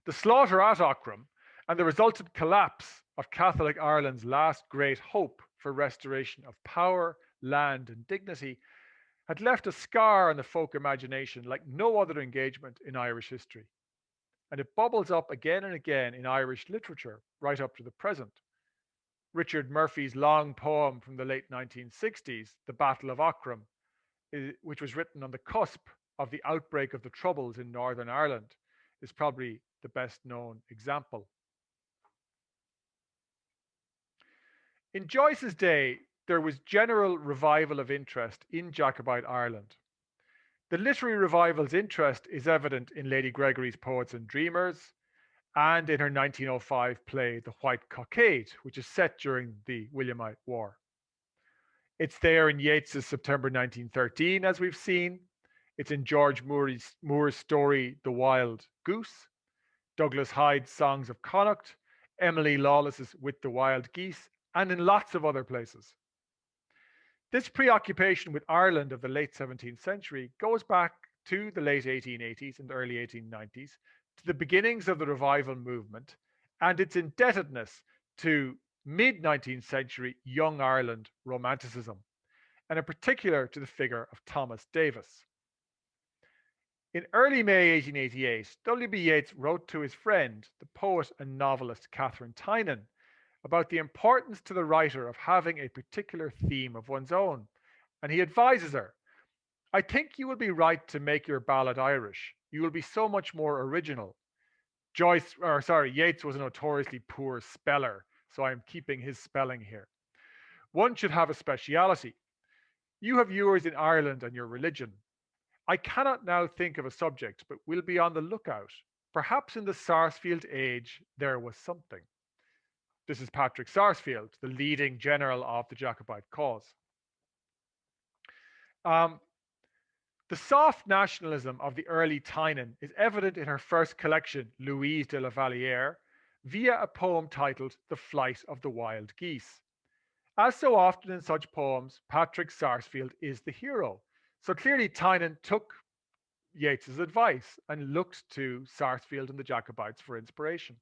The slaughter at Ocram and the resultant collapse of Catholic Ireland's last great hope for restoration of power, land, and dignity had left a scar on the folk imagination like no other engagement in Irish history. And it bubbles up again and again in Irish literature right up to the present. Richard Murphy's long poem from the late 1960s, The Battle of Ocram, which was written on the cusp of the outbreak of the Troubles in Northern Ireland, is probably the best known example. In Joyce's day, there was general revival of interest in Jacobite Ireland. The literary revival's interest is evident in Lady Gregory's Poets and Dreamers, and in her 1905 play, The White Cockade, which is set during the Williamite War. It's there in Yeats's September 1913, as we've seen. It's in George Moore's story, The Wild Goose, Douglas Hyde's Songs of Connacht, Emily Lawless's With the Wild Geese, and in lots of other places. This preoccupation with Ireland of the late 17th century goes back to the late 1880s and early 1890s, to the beginnings of the revival movement, and its indebtedness to mid-19th century young Ireland romanticism, and in particular to the figure of Thomas Davis. In early May 1888, W.B. Yeats wrote to his friend, the poet and novelist Catherine Tynan, about the importance to the writer of having a particular theme of one's own, and he advises her, "I think you will be right to make your ballad Irish. You will be so much more original." Yeats was a notoriously poor speller, so I'm keeping his spelling here. "One should have a speciality. You have yours in Ireland and your religion. I cannot now think of a subject, but we'll be on the lookout. Perhaps in the Sarsfield age there was something. This is Patrick Sarsfield, the leading general of the Jacobite cause. The soft nationalism of the early Tynan is evident in her first collection, Louise de la Vallière, via a poem titled The Flight of the Wild Geese. As so often in such poems, Patrick Sarsfield is the hero. So clearly Tynan took Yeats's advice and looked to Sarsfield and the Jacobites for inspiration.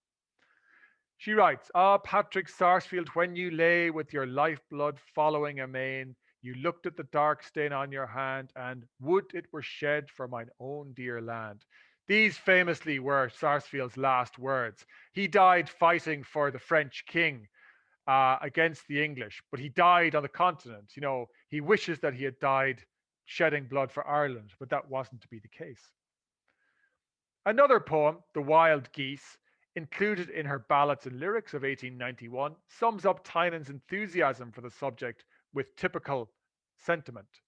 She writes, "Ah, Patrick Sarsfield, when you lay with your lifeblood following amain, you looked at the dark stain on your hand, and would it were shed for mine own dear land." These famously were Sarsfield's last words. He died fighting for the French king against the English, but he died on the continent. You know, he wishes that he had died shedding blood for Ireland, but that wasn't to be the case. Another poem, The Wild Geese, included in her Ballads and Lyrics of 1891, sums up Tynan's enthusiasm for the subject with typical sentiment.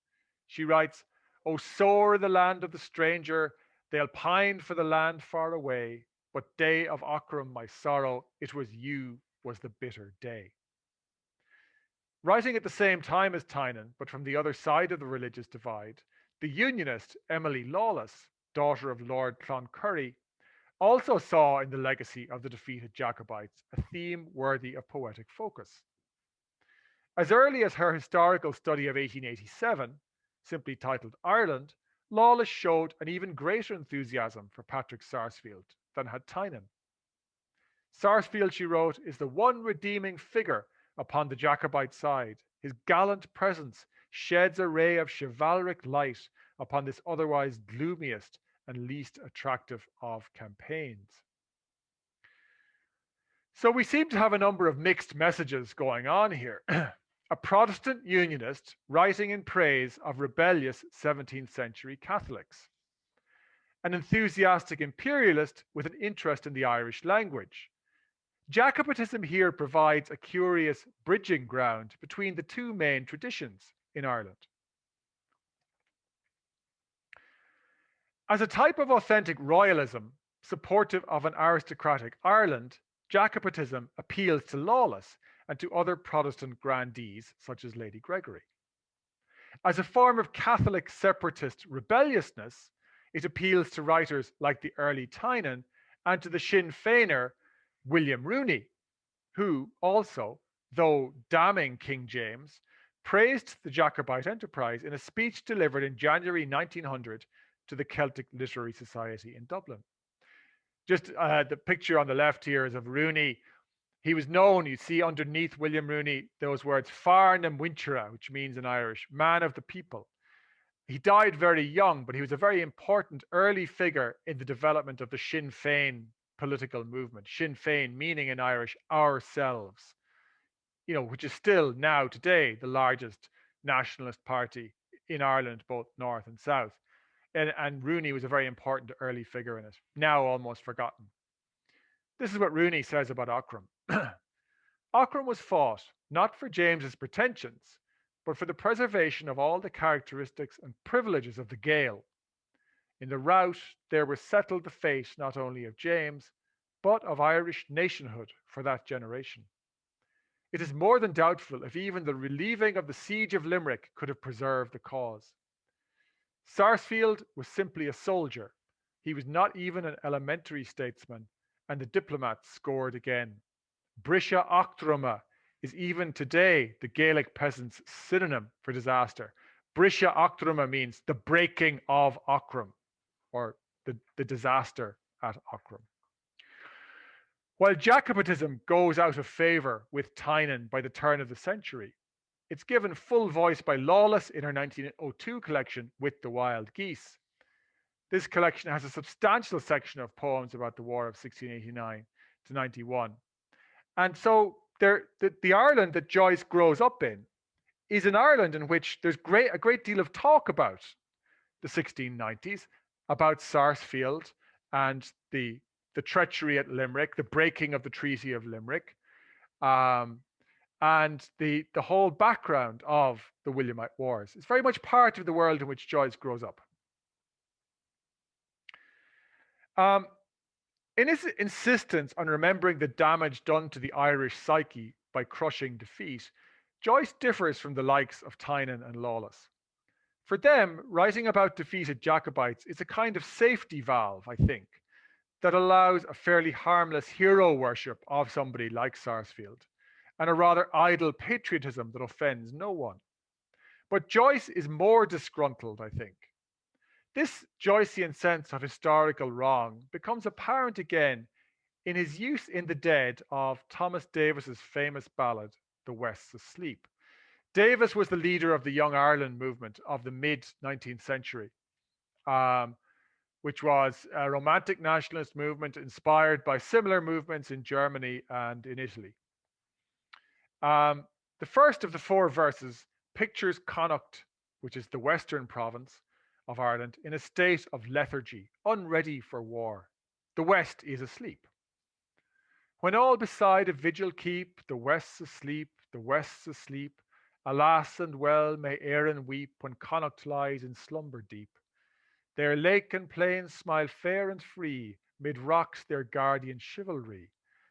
She writes, "O soar the land of the stranger, they'll pine for the land far away, but day of Ocram, my sorrow, it was you was the bitter day." Writing at the same time as Tynan, but from the other side of the religious divide, the Unionist Emily Lawless, daughter of Lord Cloncurry, also saw in the legacy of the defeated Jacobites a theme worthy of poetic focus. As early as her historical study of 1887, simply titled Ireland, Lawless showed an even greater enthusiasm for Patrick Sarsfield than had Tynan. "Sarsfield," she wrote, "is the one redeeming figure upon the Jacobite side. His gallant presence sheds a ray of chivalric light upon this otherwise gloomiest and least attractive of campaigns." So we seem to have a number of mixed messages going on here. A Protestant Unionist writing in praise of rebellious 17th century Catholics. An enthusiastic imperialist with an interest in the Irish language. Jacobitism here provides a curious bridging ground between the two main traditions in Ireland. As a type of authentic royalism, supportive of an aristocratic Ireland, Jacobitism appeals to Lawless and to other Protestant grandees such as Lady Gregory. As a form of Catholic separatist rebelliousness, it appeals to writers like the early Tynan and to the Sinn Féiner William Rooney, who also, though damning King James, praised the Jacobite enterprise in a speech delivered in January 1900 to the Celtic Literary Society in Dublin. Just the picture on the left here is of Rooney. He was known, you see underneath William Rooney, those words, Fear na Muintere, which means in Irish, man of the people. He died very young, but he was a very important early figure in the development of the Sinn Féin political movement. Sinn Féin meaning in Irish, ourselves, you know, which is still now today the largest nationalist party in Ireland, both north and south. And Rooney was a very important early figure in it, now almost forgotten. This is what Rooney says about Ocram. Ocram was fought not for James's pretensions, but for the preservation of all the characteristics and privileges of the Gael. In the rout, there was settled the fate not only of James, but of Irish nationhood for that generation. It is more than doubtful if even the relieving of the siege of Limerick could have preserved the cause. Sarsfield was simply a soldier. He was not even an elementary statesman, and the diplomats scored again. Brisha Octrama is even today the Gaelic peasants' synonym for disaster. Brisha Octrama means the breaking of Ocram, or the disaster at Ocram. While Jacobitism goes out of favour with Tynan by the turn of the century, it's given full voice by Lawless in her 1902 collection With the Wild Geese. This collection has a substantial section of poems about the War of 1689 to 91. And so the Ireland that Joyce grows up in is an Ireland in which there's a great deal of talk about the 1690s, about Sarsfield and the treachery at Limerick, the breaking of the Treaty of Limerick, and the whole background of the Williamite Wars. It's very much part of the world in which Joyce grows up. In his insistence on remembering the damage done to the Irish psyche by crushing defeat, Joyce differs from the likes of Tynan and Lawless. For them, writing about defeated Jacobites is a kind of safety valve, I think, that allows a fairly harmless hero worship of somebody like Sarsfield, and a rather idle patriotism that offends no one. But Joyce is more disgruntled, I think. This Joycean sense of historical wrong becomes apparent again in his use in The Dead of Thomas Davis's famous ballad, The West's Asleep. Davis was the leader of the Young Ireland movement of the mid-19th century, which was a romantic nationalist movement inspired by similar movements in Germany and in Italy. The first of the four verses pictures Connacht, which is the western province of Ireland, in a state of lethargy, unready for war. The West is asleep. When all beside a vigil keep, the West's asleep, the West's asleep. Alas and well may Erin weep when Connacht lies in slumber deep. Their lake and plain smile fair and free, mid rocks their guardian chivalry.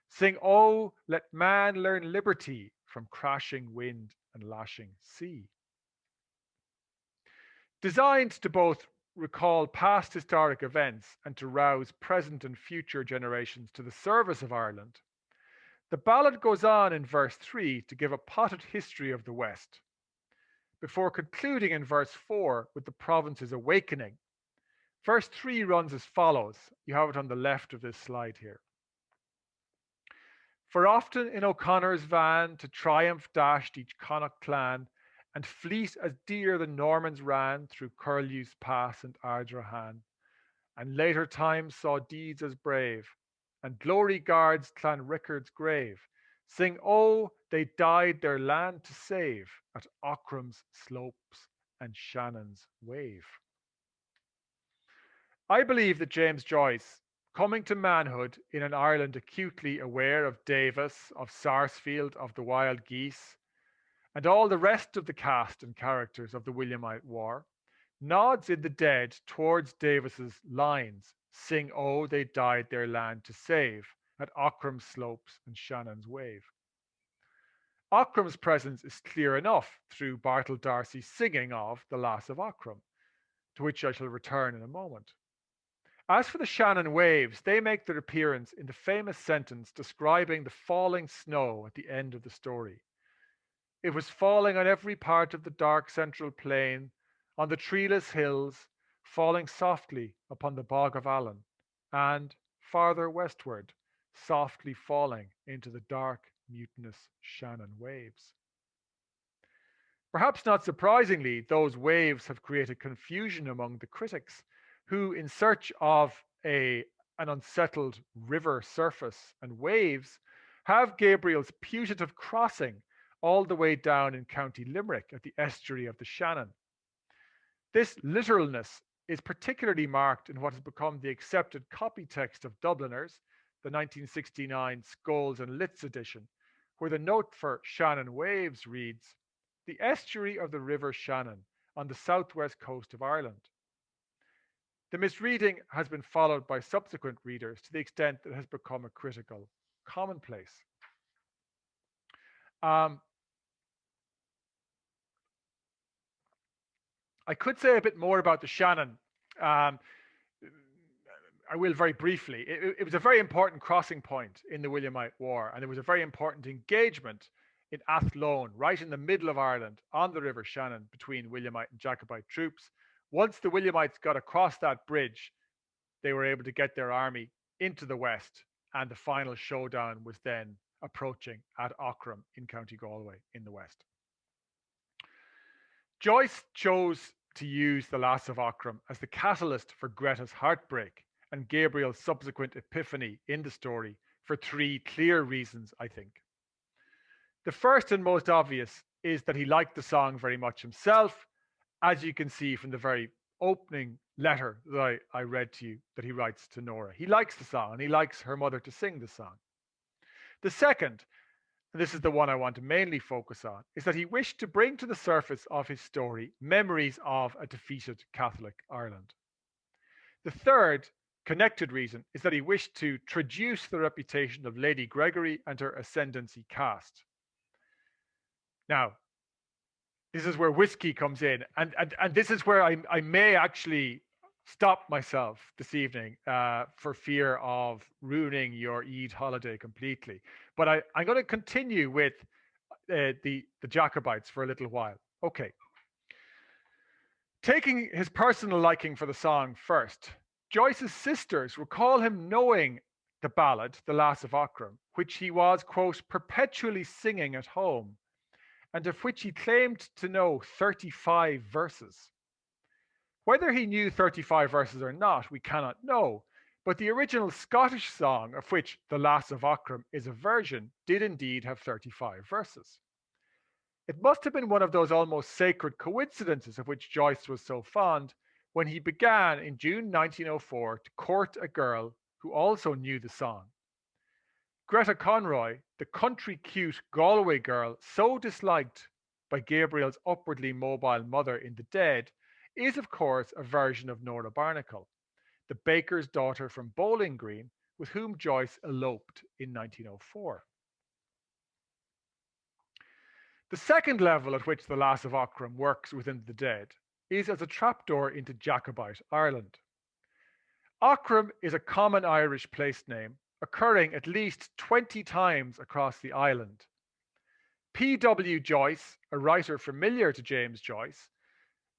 Sing, oh, let man learn liberty from crashing wind and lashing sea. Designed to both recall past historic events and to rouse present and future generations to the service of Ireland, the ballad goes on in verse 3 to give a potted history of the West, before concluding in verse 4 with the province's awakening. Verse 3 runs as follows. You have it on the left of this slide here. For often in O'Connor's van to triumph dashed each Connacht clan, and fleet as dear the Normans ran through Curlew's Pass and Ardrahan, and later times saw deeds as brave, and glory guards Clan Rickard's grave. Sing, oh, they died their land to save at Ocram's slopes and Shannon's wave. I believe that James Joyce, coming to manhood in an Ireland acutely aware of Davis, of Sarsfield, of the Wild Geese, and all the rest of the cast and characters of the Williamite War, nods in The Dead towards Davis's lines, sing, oh, they died their land to save, at Ocram's slopes and Shannon's wave. Ocram's presence is clear enough through Bartle D'Arcy's singing of The Lass of Ocram, to which I shall return in a moment. As for the Shannon waves, they make their appearance in the famous sentence describing the falling snow at the end of the story. It was falling on every part of the dark central plain, on the treeless hills, falling softly upon the bog of Allen, and, farther westward, softly falling into the dark, mutinous Shannon waves. Perhaps not surprisingly, those waves have created confusion among the critics, who, in search of an unsettled river surface and waves, have Gabriel's putative crossing all the way down in County Limerick at the estuary of the Shannon. This literalness is particularly marked in what has become the accepted copy text of Dubliners, the 1969 Scholes and Litz edition, where the note for Shannon waves reads, "The estuary of the River Shannon on the southwest coast of Ireland." The misreading has been followed by subsequent readers to the extent that it has become a critical commonplace. I could say a bit more about the Shannon. I will very briefly. It was a very important crossing point in the Williamite War, and it was a very important engagement in Athlone, right in the middle of Ireland, on the River Shannon, between Williamite and Jacobite troops. Once the Williamites got across that bridge, they were able to get their army into the west, and the final showdown was then approaching at Ocram in County Galway in the west. Joyce chose to use The Lass of Ocram as the catalyst for Greta's heartbreak and Gabriel's subsequent epiphany in the story for three clear reasons, I think. The first and most obvious is that he liked the song very much himself, as you can see from the very opening letter that I read to you that he writes to Nora. He likes the song and he likes her mother to sing the song. The second, and this is the one I want to mainly focus on, is that he wished to bring to the surface of his story memories of a defeated Catholic Ireland. The third connected reason is that he wished to traduce the reputation of Lady Gregory and her ascendancy caste. Now, this is where whiskey comes in, and this is where I may actually stop myself this evening for fear of ruining your Eid holiday completely. But I'm going to continue with the Jacobites for a little while. Okay. Taking his personal liking for the song first, Joyce's sisters recall him knowing the ballad, The Lass of Ocram, which he was, quote, perpetually singing at home, and of which he claimed to know 35 verses. Whether he knew 35 verses or not, we cannot know, but the original Scottish song, of which The Lass of Ocram is a version, did indeed have 35 verses. It must have been one of those almost sacred coincidences of which Joyce was so fond when he began in June 1904 to court a girl who also knew the song. Greta Conroy, the country cute Galway girl so disliked by Gabriel's upwardly mobile mother in The Dead, is of course a version of Nora Barnacle, the baker's daughter from Bowling Green, with whom Joyce eloped in 1904. The second level at which the Lass of Ocram works within The Dead is as a trapdoor into Jacobite Ireland. Ocram is a common Irish place name, occurring at least 20 times across the island. P.W. Joyce, a writer familiar to James Joyce,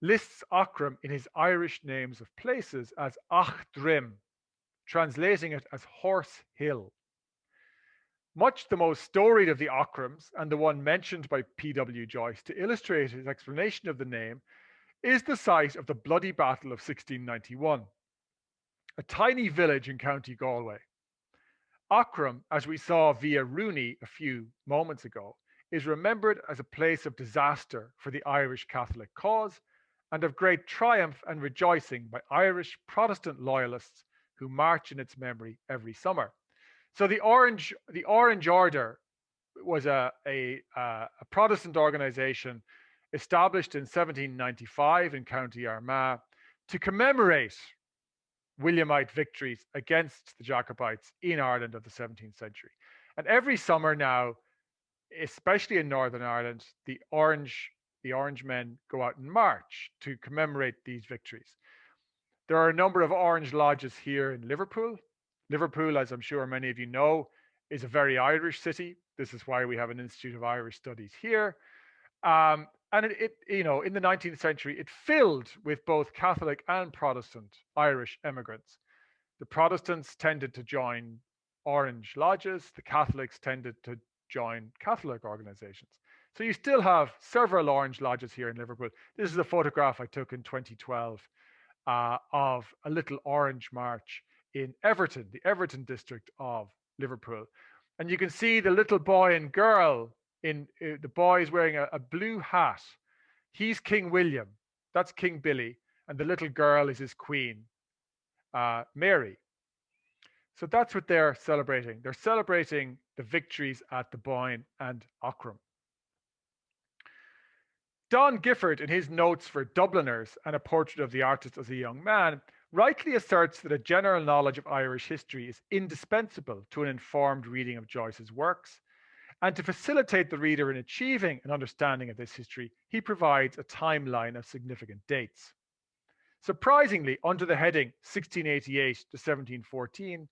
lists Ocram in his Irish names of places as Achdrim, translating it as Horse Hill. Much the most storied of the Ockrams, and the one mentioned by P.W. Joyce to illustrate his explanation of the name, is the site of the Bloody Battle of 1691, a tiny village in County Galway. Ocram, as we saw via Rooney a few moments ago, is remembered as a place of disaster for the Irish Catholic cause and of great triumph and rejoicing by Irish Protestant loyalists who march in its memory every summer. So the Orange Order was a Protestant organization established in 1795 in County Armagh to commemorate Williamite victories against the Jacobites in Ireland of the 17th century. And every summer now, especially in Northern Ireland, the Orange men go out and march to commemorate these victories. There are a number of Orange lodges here in Liverpool. Liverpool, as I'm sure many of you know, is a very Irish city. This is why we have an Institute of Irish Studies here. And it in the 19th century, it filled with both Catholic and Protestant Irish immigrants. The Protestants tended to join Orange lodges. The Catholics tended to join Catholic organizations. So you still have several Orange lodges here in Liverpool. This is a photograph I took in 2012 of a little Orange march in Everton, the Everton district of Liverpool. And you can see the little boy and girl the boy is wearing a blue hat. He's King William. That's King Billy. And the little girl is his queen, Mary. So that's what they're celebrating. They're celebrating the victories at the Boyne and Ocram. Don Gifford, in his notes for Dubliners and a portrait of the artist as a young man, rightly asserts that a general knowledge of Irish history is indispensable to an informed reading of Joyce's works. And to facilitate the reader in achieving an understanding of this history, he provides a timeline of significant dates. Surprisingly, under the heading 1688 to 1714,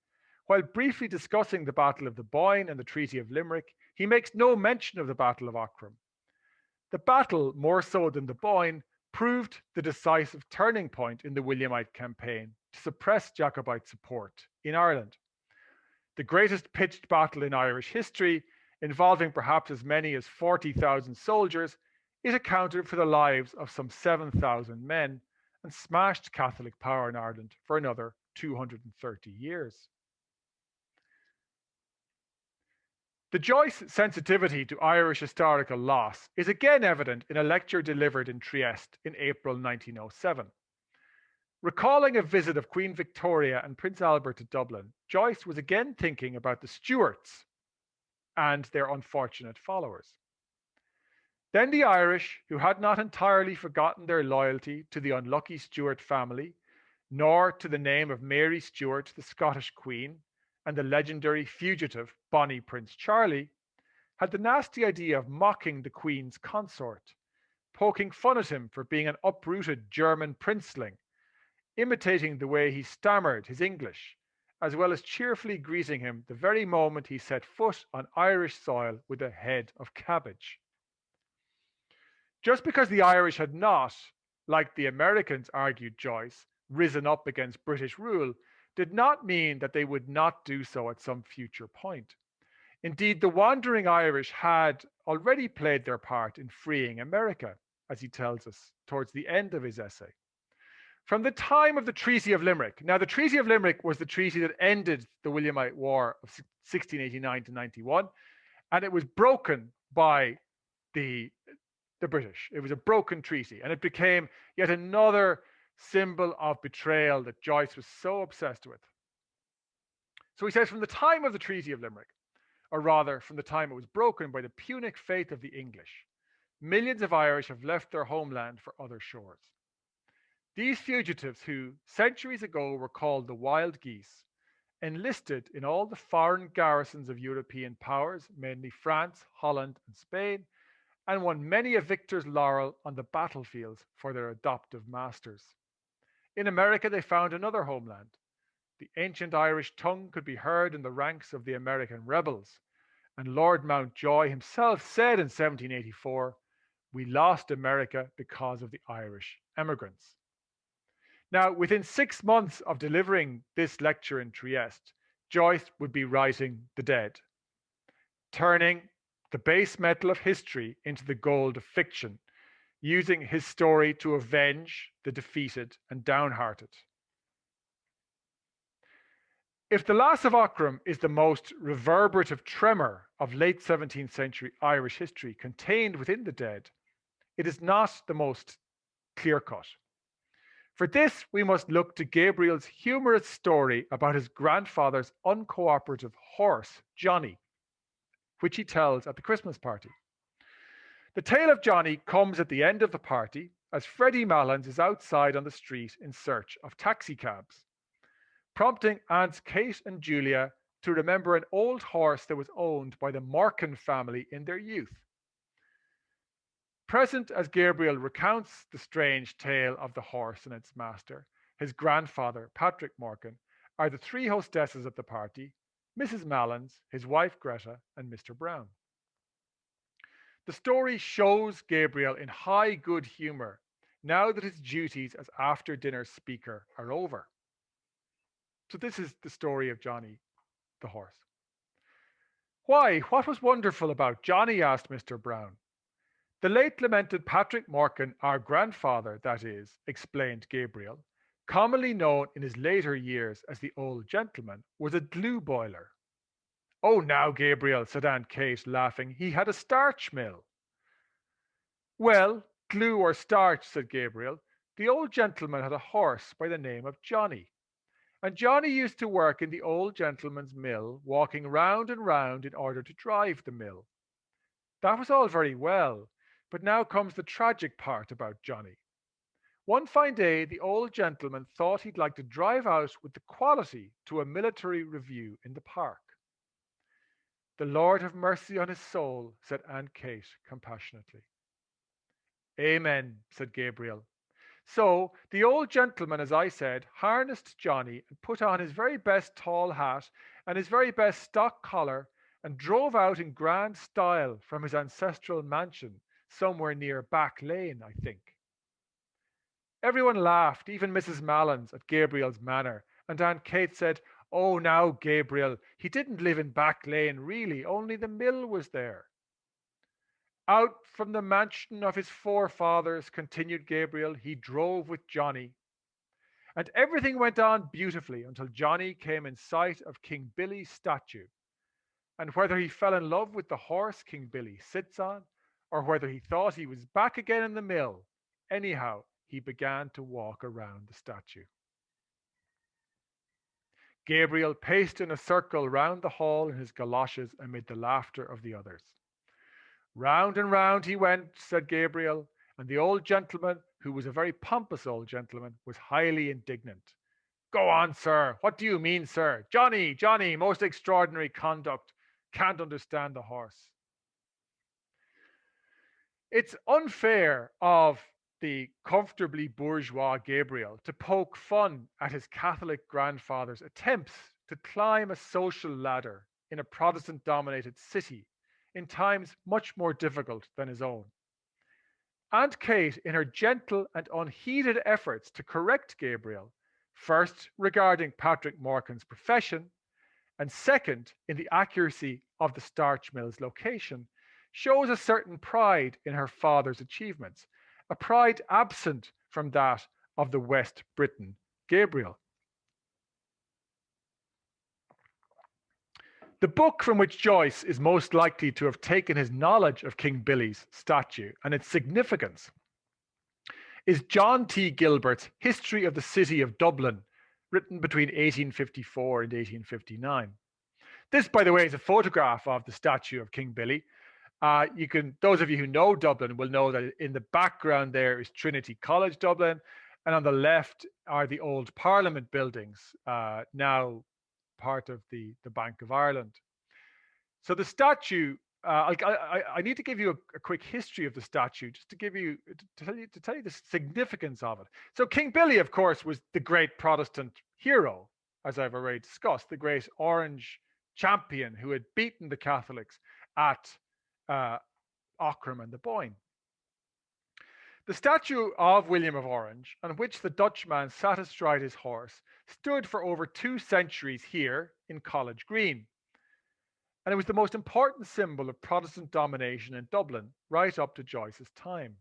while briefly discussing the Battle of the Boyne and the Treaty of Limerick, he makes no mention of the Battle of Ocram. The battle, more so than the Boyne, proved the decisive turning point in the Williamite campaign to suppress Jacobite support in Ireland. The greatest pitched battle in Irish history, involving perhaps as many as 40,000 soldiers, it accounted for the lives of some 7,000 men and smashed Catholic power in Ireland for another 230 years. The Joyce sensitivity to Irish historical loss is again evident in a lecture delivered in Trieste in April 1907. Recalling a visit of Queen Victoria and Prince Albert to Dublin, Joyce was again thinking about the Stuarts and their unfortunate followers. Then the Irish, who had not entirely forgotten their loyalty to the unlucky Stuart family, nor to the name of Mary Stuart, the Scottish Queen, and the legendary fugitive Bonnie Prince Charlie, had the nasty idea of mocking the Queen's consort, poking fun at him for being an uprooted German princeling, imitating the way he stammered his English, as well as cheerfully greeting him the very moment he set foot on Irish soil with a head of cabbage. Just because the Irish had not, like the Americans argued Joyce, risen up against British rule, did not mean that they would not do so at some future point. Indeed, the wandering Irish had already played their part in freeing America, as he tells us towards the end of his essay. From the time of the Treaty of Limerick. Now, the Treaty of Limerick was the treaty that ended the Williamite War of 1689 to 91, and it was broken by the British. It was a broken treaty, and it became yet another symbol of betrayal that Joyce was so obsessed with. So he says, from the time of the Treaty of Limerick, or rather from the time it was broken by the Punic faith of the English, millions of Irish have left their homeland for other shores. These fugitives, who centuries ago were called the Wild Geese, enlisted in all the foreign garrisons of European powers, mainly France, Holland, and Spain, and won many a victor's laurel on the battlefields for their adoptive masters. In America, they found another homeland. The ancient Irish tongue could be heard in the ranks of the American rebels, and Lord Mountjoy himself said in 1784, "We lost America because of the Irish emigrants." Now, within 6 months of delivering this lecture in Trieste, Joyce would be writing The Dead, turning the base metal of history into the gold of fiction, using his story to avenge the defeated and downhearted. If the Lass of Ocram is the most reverberative tremor of late 17th century Irish history contained within The Dead, it is not the most clear-cut. For this, we must look to Gabriel's humorous story about his grandfather's uncooperative horse, Johnny, which he tells at the Christmas party. The tale of Johnny comes at the end of the party as Freddie Malins is outside on the street in search of taxicabs, prompting Aunts Kate and Julia to remember an old horse that was owned by the Morcan family in their youth. Present as Gabriel recounts the strange tale of the horse and its master, his grandfather, Patrick Morcan, are the three hostesses of the party, Mrs. Malins, his wife Greta, and Mr. Brown. The story shows Gabriel in high good humour now that his duties as after-dinner speaker are over. So this is the story of Johnny, the horse. Why? What was wonderful about Johnny? Asked Mr. Brown. The late lamented Patrick Morcan, our grandfather, that is, explained Gabriel, commonly known in his later years as the old gentleman, was a glue boiler. Oh, now, Gabriel, said Aunt Kate, laughing, he had a starch mill. Well, glue or starch, said Gabriel, the old gentleman had a horse by the name of Johnny. And Johnny used to work in the old gentleman's mill, walking round and round in order to drive the mill. That was all very well, but now comes the tragic part about Johnny. One fine day, the old gentleman thought he'd like to drive out with the quality to a military review in the park. The Lord have mercy on his soul, said Aunt Kate compassionately. Amen, said Gabriel. So the old gentleman, as I said, harnessed Johnny and put on his very best tall hat and his very best stock collar and drove out in grand style from his ancestral mansion, somewhere near Back Lane, I think. Everyone laughed, even Mrs. Malins, at Gabriel's manner, and Aunt Kate said, "Oh, now, Gabriel, he didn't live in Back Lane, really, only the mill was there." Out from the mansion of his forefathers, continued Gabriel, he drove with Johnny. And everything went on beautifully until Johnny came in sight of King Billy's statue. And whether he fell in love with the horse King Billy sits on, or whether he thought he was back again in the mill, anyhow, he began to walk around the statue. Gabriel paced in a circle round the hall in his galoshes amid the laughter of the others. Round and round he went, said Gabriel, and the old gentleman, who was a very pompous old gentleman, was highly indignant. "Go on, sir. What do you mean, sir? Johnny, Johnny, most extraordinary conduct. Can't understand the horse." It's unfair of the comfortably bourgeois Gabriel to poke fun at his Catholic grandfather's attempts to climb a social ladder in a Protestant-dominated city in times much more difficult than his own. Aunt Kate, in her gentle and unheeded efforts to correct Gabriel, first regarding Patrick Morcan's profession, and second in the accuracy of the starch mill's location, shows a certain pride in her father's achievements, a pride absent from that of the West Briton Gabriel. The book from which Joyce is most likely to have taken his knowledge of King Billy's statue and its significance is John T. Gilbert's History of the City of Dublin, written between 1854 and 1859. This, by the way, is a photograph of the statue of King Billy. Those of you who know Dublin will know that in the background there is Trinity College Dublin, and on the left are the old Parliament buildings, now part of the Bank of Ireland. So the statue, I need to give you a quick history of the statue, just to tell you the significance of it. So King Billy, of course, was the great Protestant hero, as I've already discussed, the great Orange champion who had beaten the Catholics at Ocram and the Boyne. The statue of William of Orange, on which the Dutchman sat astride his horse, stood for over 2 centuries here in College Green. And it was the most important symbol of Protestant domination in Dublin right up to Joyce's time.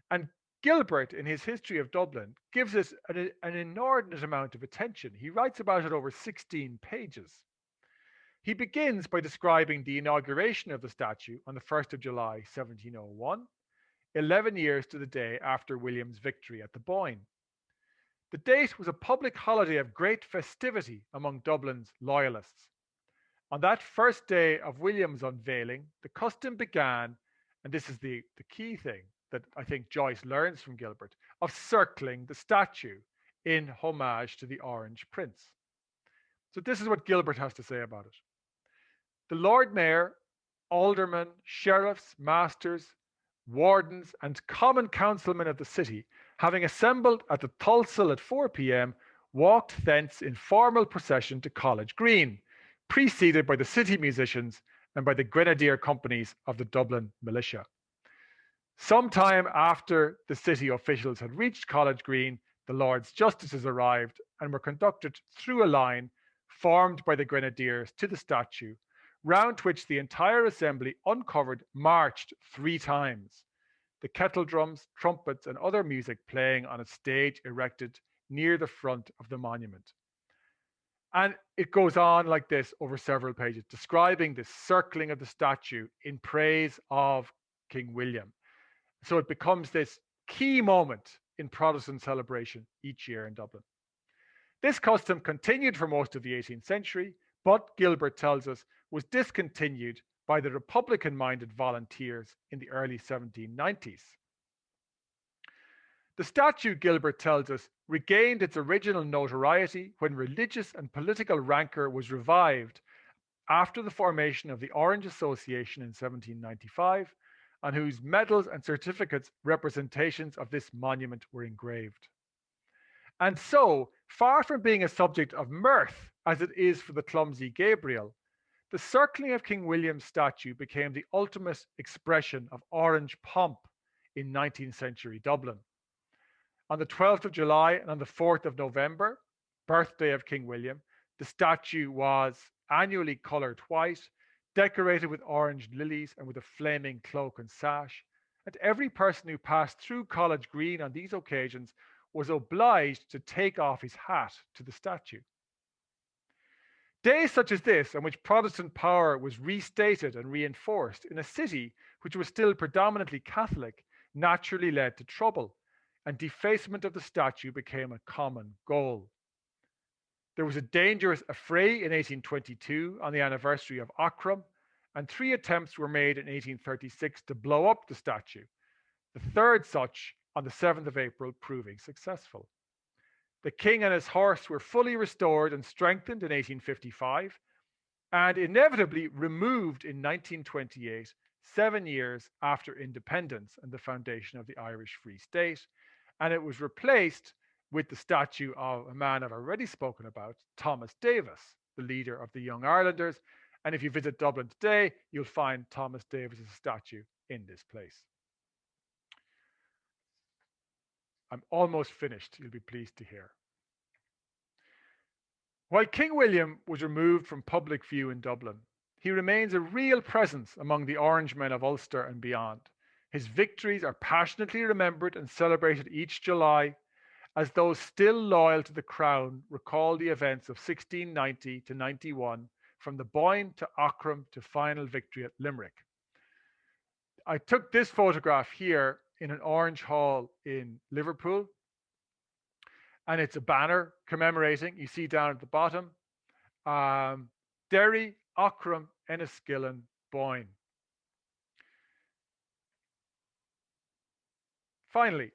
And Gilbert, in his History of Dublin, gives us an inordinate amount of attention. He writes about it over 16 pages. He begins by describing the inauguration of the statue on the 1st of July, 1701, 11 years to the day after William's victory at the Boyne. The date was a public holiday of great festivity among Dublin's loyalists. On that first day of William's unveiling, the custom began, and this is the key thing that I think Joyce learns from Gilbert, of circling the statue in homage to the Orange Prince. So this is what Gilbert has to say about it. The Lord Mayor, aldermen, sheriffs, masters, wardens, and common councilmen of the city, having assembled at the Tulsel at 4 p.m., walked thence in formal procession to College Green, preceded by the city musicians and by the grenadier companies of the Dublin militia. Some time after the city officials had reached College Green, the Lords Justices arrived and were conducted through a line formed by the grenadiers to the statue, round which the entire assembly, uncovered, marched 3 times, the kettle drums, trumpets, and other music playing on a stage erected near the front of the monument. And it goes on like this over several pages, describing the circling of the statue in praise of King William. So it becomes this key moment in Protestant celebration each year in Dublin. This custom continued for most of the 18th century, but Gilbert tells us was discontinued by the Republican-minded volunteers in the early 1790s. The statue, Gilbert tells us, regained its original notoriety when religious and political rancor was revived after the formation of the Orange Association in 1795, on whose medals and certificates representations of this monument were engraved. And so, far from being a subject of mirth, as it is for the clumsy Gabriel, the circling of King William's statue became the ultimate expression of Orange pomp in 19th century Dublin. On the 12th of July and on the 4th of November, birthday of King William, the statue was annually coloured white, decorated with orange lilies and with a flaming cloak and sash, and every person who passed through College Green on these occasions was obliged to take off his hat to the statue. Days such as this, on which Protestant power was restated and reinforced in a city which was still predominantly Catholic, naturally led to trouble, and defacement of the statue became a common goal. There was a dangerous affray in 1822 on the anniversary of Ocram, and 3 attempts were made in 1836 to blow up the statue. The third such on the 7th of April proving successful. The king and his horse were fully restored and strengthened in 1855 and inevitably removed in 1928, 7 years after independence and the foundation of the Irish Free State, and it was replaced with the statue of a man I've already spoken about, Thomas Davis, the leader of the Young Irelanders. And if you visit Dublin today, you'll find Thomas Davis's statue in this place. I'm almost finished, you'll be pleased to hear. While King William was removed from public view in Dublin, he remains a real presence among the Orangemen of Ulster and beyond. His victories are passionately remembered and celebrated each July, as those still loyal to the crown recall the events of 1690 to 91, from the Boyne to Ocram to final victory at Limerick. I took this photograph here in an Orange Hall in Liverpool, and it's a banner commemorating, you see down at the bottom, Derry, Ocram, Enniskillen, Boyne. Finally,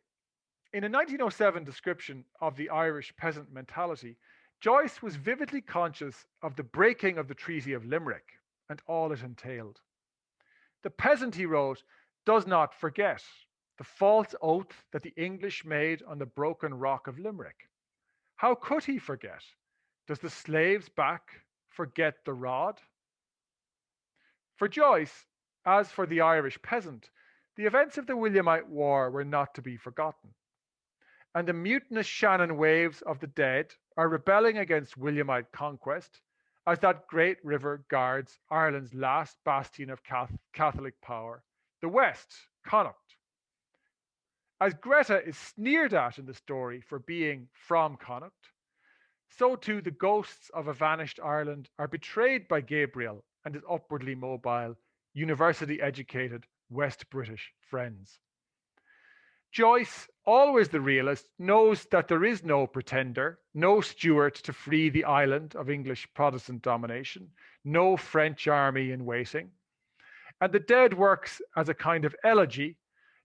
in a 1907 description of the Irish peasant mentality, Joyce was vividly conscious of the breaking of the Treaty of Limerick and all it entailed. The peasant, he wrote, does not forget the false oath that the English made on the broken rock of Limerick. How could he forget? Does the slave's back forget the rod? For Joyce, as for the Irish peasant, the events of the Williamite War were not to be forgotten. And the mutinous Shannon waves of the dead are rebelling against Williamite conquest, as that great river guards Ireland's last bastion of Catholic power, the West, Connacht. As Greta is sneered at in the story for being from Connacht, so too the ghosts of a vanished Ireland are betrayed by Gabriel and his upwardly mobile, university-educated West British friends. Joyce, always the realist, knows that there is no pretender, no Stuart to free the island of English Protestant domination, no French army in waiting. And the dead works as a kind of elegy,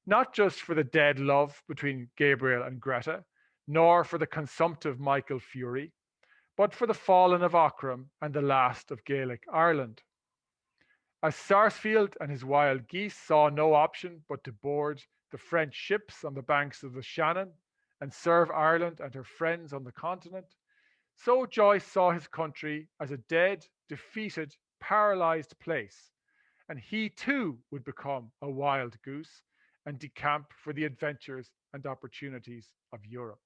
not just for the dead love between Gabriel and Greta, nor for the consumptive Michael Fury, but for the fallen of Ocram and the last of Gaelic Ireland. As Sarsfield and his wild geese saw no option but to board the French ships on the banks of the Shannon and serve Ireland and her friends on the continent, so Joyce saw his country as a dead, defeated, paralysed place, and he too would become a wild goose and decamp for the adventures and opportunities of Europe.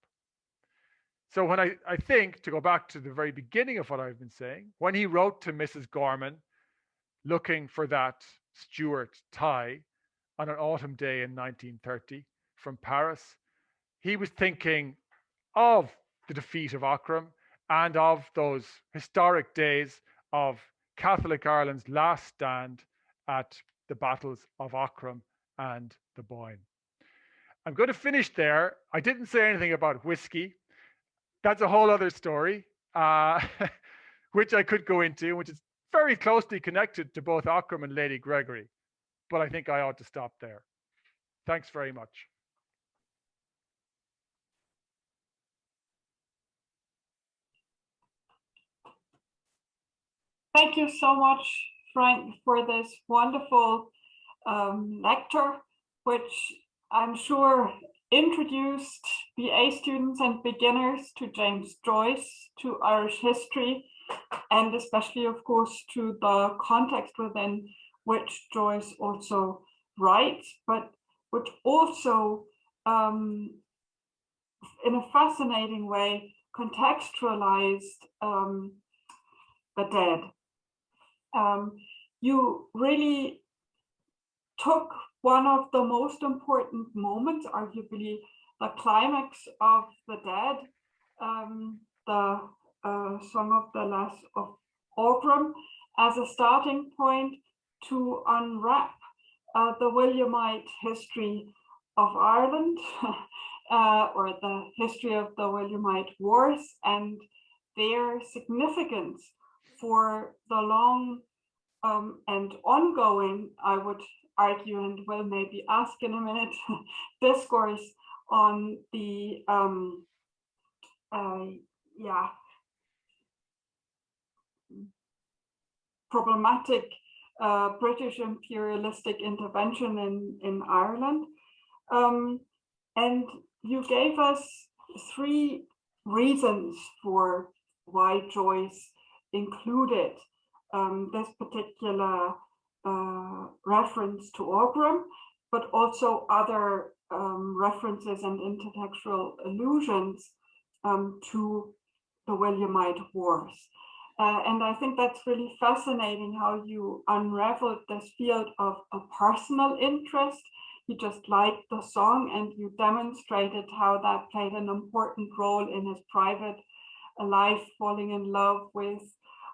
So when I think, to go back to the very beginning of what I've been saying, when he wrote to Mrs. Gorman, looking for that Stuart tie on an autumn day in 1930 from Paris, he was thinking of the defeat of Ocram and of those historic days of Catholic Ireland's last stand at the battles of Ocram and the Boyne. I'm going to finish there. I didn't say anything about whiskey. That's a whole other story, which I could go into, which is very closely connected to both Ocram and Lady Gregory. But I think I ought to stop there. Thanks very much. Thank you so much, Frank, for this wonderful lecture, which I'm sure introduced BA students and beginners to James Joyce, to Irish history, and especially, of course, to the context within which Joyce also writes, but which also, in a fascinating way, contextualized the dead. You really took one of the most important moments, arguably the climax of the dead, the Song of the Lass of Ocram, as a starting point to unwrap the Williamite history of Ireland, or the history of the Williamite Wars and their significance for the long and ongoing, I would argue, and will maybe ask in a minute, discourse on the problematic British imperialistic intervention in Ireland. And you gave us 3 reasons for why Joyce included this particular reference to Ocram, but also other references and intertextual allusions to the Williamite Wars. And I think that's really fascinating how you unraveled this field of a personal interest. He just liked the song, and you demonstrated how that played an important role in his private life, falling in love with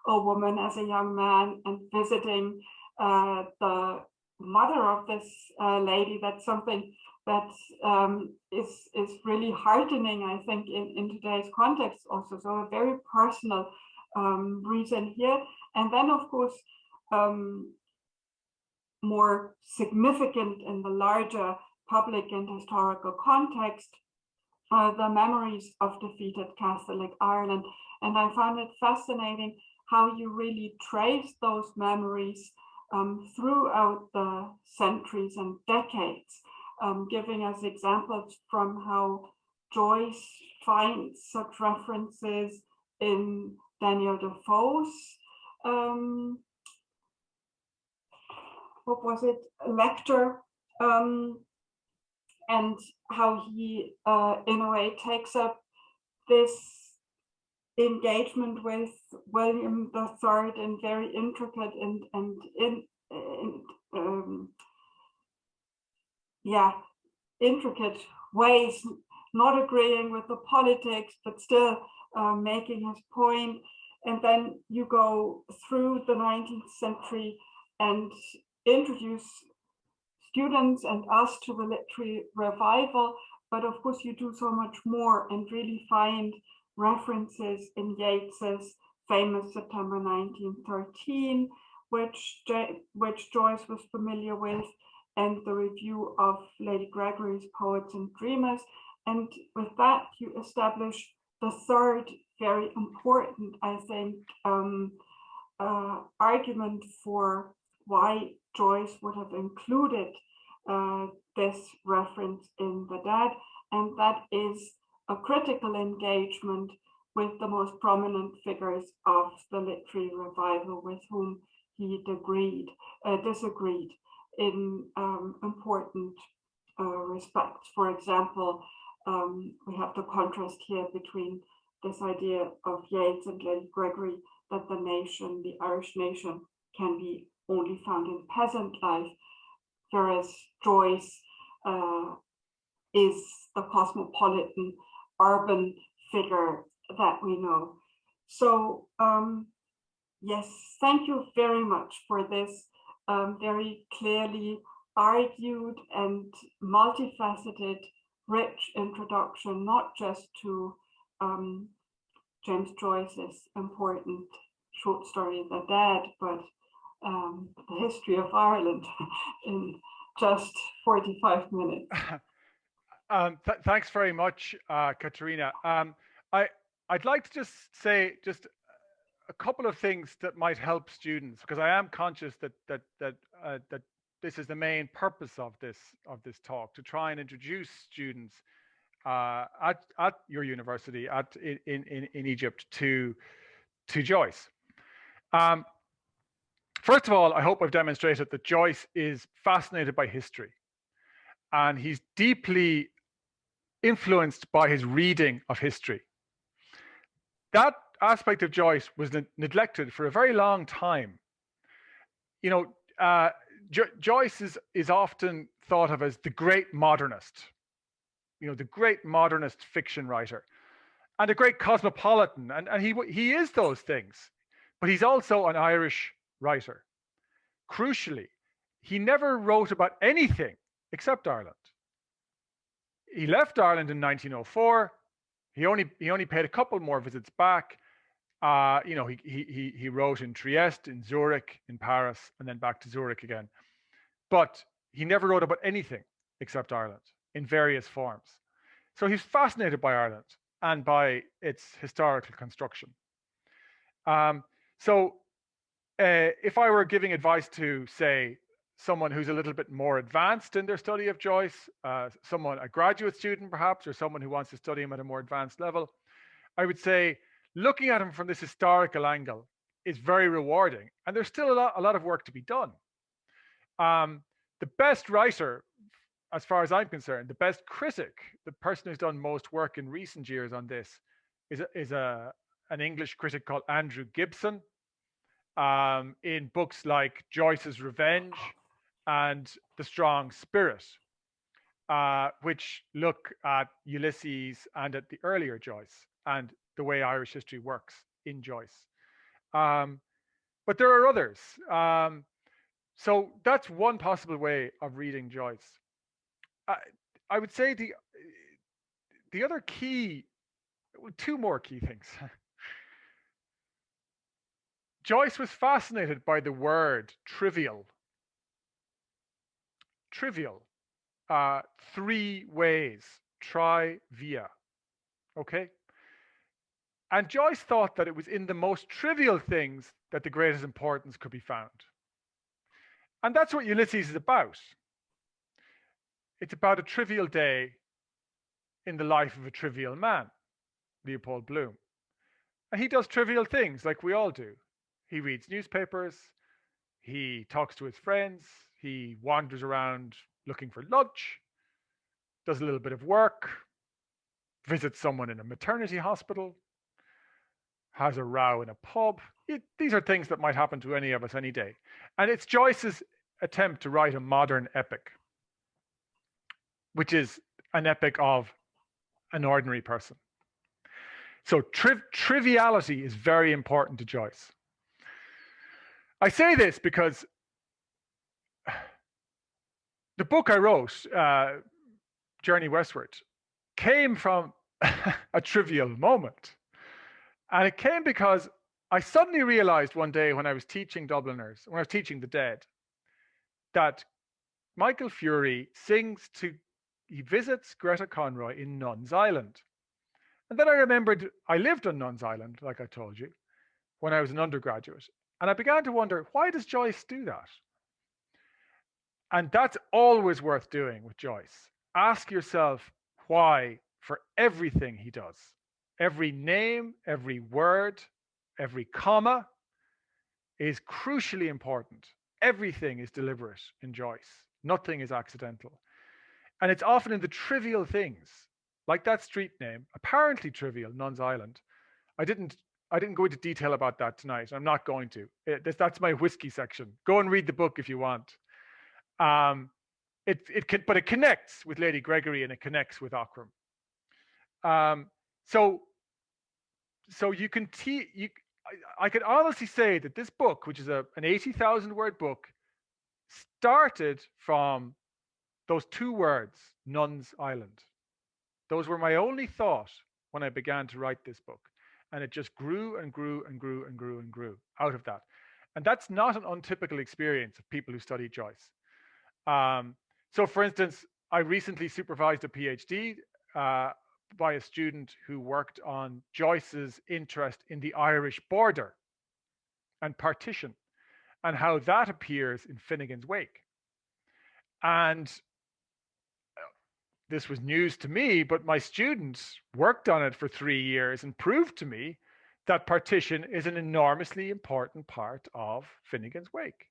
a woman as a young man and visiting the mother of this lady. That's something that is really heartening, I think, in today's context also. So a very personal reason here. And then, of course, more significant in the larger public and historical context, the memories of defeated Catholic Ireland. And I found it fascinating how you really trace those memories throughout the centuries and decades, giving us examples from how Joyce finds such references in Daniel Defoe's, what was it, lecture, and how he, in a way, takes up this engagement with William III in very intricate intricate ways, not agreeing with the politics, but still making his point. And then you go through the 19th century and introduce students and us to the literary revival, but of course you do so much more and really find references in Yeats's famous September 1913, which Joyce was familiar with, and the review of Lady Gregory's Poets and Dreamers. And with that, you establish the third very important, I think, argument for why Joyce would have included this reference in the Dead, and that is a critical engagement with the most prominent figures of the literary revival with whom he disagreed in important respects. For example, we have the contrast here between this idea of Yeats and Lady Gregory that the nation, the Irish nation, can be only found in peasant life, whereas Joyce is the cosmopolitan urban figure that we know. So yes, thank you very much for this very clearly argued and multifaceted, rich introduction, not just to James Joyce's important short story, The Dead, but the history of Ireland in just 45 minutes. Thanks very much, Katharina. I'd like to just say just a couple of things that might help students, because I am conscious that this is the main purpose of this talk, to try and introduce students at your university in Egypt to Joyce. First of all, I hope I've demonstrated that Joyce is fascinated by history, and he's deeply influenced by his reading of history. That aspect of Joyce was neglected for a very long time. You know, Joyce is often thought of as the great modernist, you know, the great modernist fiction writer, and a great cosmopolitan, and he is those things, but he's also an Irish writer. Crucially, he never wrote about anything except Ireland. He left Ireland in 1904. He only paid a couple more visits back. You know, he wrote in Trieste, in Zurich, in Paris, and then back to Zurich again. But he never wrote about anything except Ireland in various forms. So he's fascinated by Ireland and by its historical construction. If I were giving advice to, say, someone who's a little bit more advanced in their study of Joyce, a graduate student perhaps, or someone who wants to study him at a more advanced level, I would say looking at him from this historical angle is very rewarding, and there's still a lot of work to be done. The best writer, as far as I'm concerned, the best critic, the person who's done most work in recent years on this is an English critic called Andrew Gibson, in books like Joyce's Revenge and The Strong Spirit, which look at Ulysses and at the earlier Joyce and the way Irish history works in Joyce. But there are others. So that's one possible way of reading Joyce. I would say the other key, two more key things. Joyce was fascinated by the word trivial. Trivial. 3 ways. Tri-via. Okay? And Joyce thought that it was in the most trivial things that the greatest importance could be found. And that's what Ulysses is about. It's about a trivial day in the life of a trivial man, Leopold Bloom. And he does trivial things like we all do. He reads newspapers, he talks to his friends, he wanders around looking for lunch, does a little bit of work, visits someone in a maternity hospital, has a row in a pub. These are things that might happen to any of us any day. And it's Joyce's attempt to write a modern epic, which is an epic of an ordinary person. So triviality is very important to Joyce. I say this because the book I wrote, Journey Westward, came from a trivial moment. And it came because I suddenly realized one day when I was teaching Dubliners, when I was teaching the dead, that Michael Fury he visits Greta Conroy in Nuns Island. And then I remembered I lived on Nuns Island, like I told you, when I was an undergraduate. And I began to wonder, why does Joyce do that? And that's always worth doing with Joyce. Ask yourself why for everything he does. Every name, every word, every comma is crucially important. Everything is deliberate in Joyce. Nothing is accidental. And it's often in the trivial things, like that street name, apparently trivial, Nuns Island. I didn't go into detail about that tonight. I'm not going to. That's my whiskey section. Go and read the book if you want. But it connects with Lady Gregory and it connects with Ocram. So you can I could honestly say that this book, which is an 80,000 word book, started from those 2 words, Nuns Island. Those were my only thought when I began to write this book. And it just grew and grew and grew and grew and grew out of that. And that's not an untypical experience of people who study Joyce. So for instance, I recently supervised a PhD by a student who worked on Joyce's interest in the Irish border and partition and how that appears in Finnegan's Wake. And this was news to me, but my students worked on it for 3 years and proved to me that partition is an enormously important part of Finnegan's Wake.